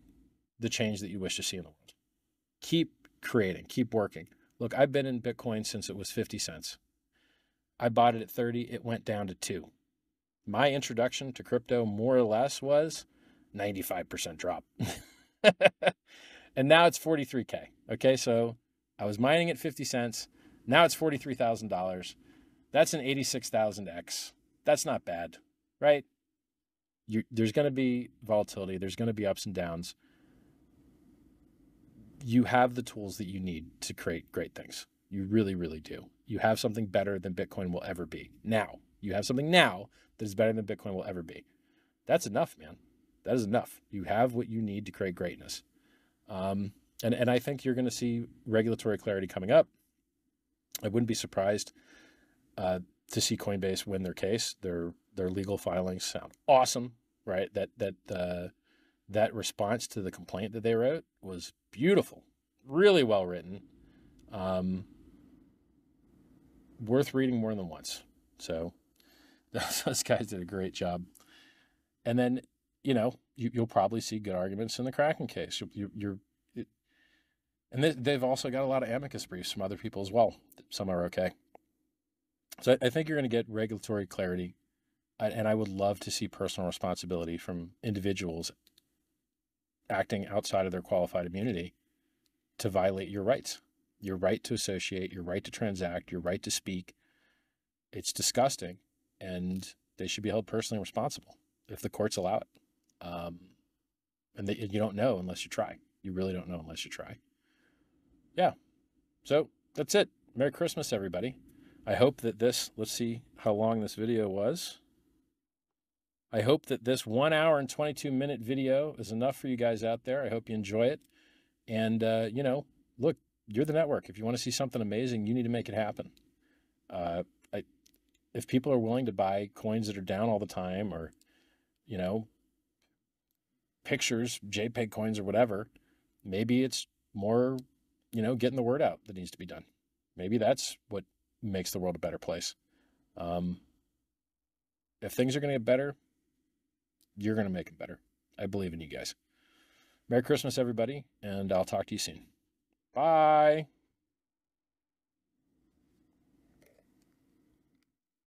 the change that you wish to see in the world. Keep creating, keep working. Look, I've been in Bitcoin since it was 50 cents. I bought it at 30. It went down to 2. My introduction to crypto more or less was 95% drop. And now it's 43K. Okay, so I was mining at 50 cents. Now it's $43,000. That's an 86,000x. That's not bad, right? There's going to be volatility. There's going to be ups and downs. You have the tools that you need to create great things. You really, really do. You have something better than Bitcoin will ever be. Now, you have something now that is better than Bitcoin will ever be. That's enough, man. That is enough. You have what you need to create greatness. And I think you're going to see regulatory clarity coming up. I wouldn't be surprised to see Coinbase win their case. Their legal filings sound awesome, right? That response to the complaint that they wrote was beautiful, really well written, worth reading more than once. So those guys did a great job. And then, you'll probably see good arguments in the Kraken case. And they've also got a lot of amicus briefs from other people as well. Some are okay. So I think you're going to get regulatory clarity. And I would love to see personal responsibility from individuals acting outside of their qualified immunity to violate your rights. Your right to associate, your right to transact, your right to speak. It's disgusting, and they should be held personally responsible if the courts allow it. And you don't know unless you try. You really don't know unless you try. Yeah. So that's it. Merry Christmas, everybody. I hope that let's see how long this video was. I hope that this 1 hour and 22-minute video is enough for you guys out there. I hope you enjoy it. And, look, you're the network. If you want to see something amazing, you need to make it happen. If people are willing to buy coins that are down all the time, or, pictures, JPEG coins or whatever, maybe it's more, getting the word out that needs to be done. Maybe that's what makes the world a better place. If things are going to get better, you're going to make it better. I believe in you guys. Merry Christmas, everybody, and I'll talk to you soon. Bye.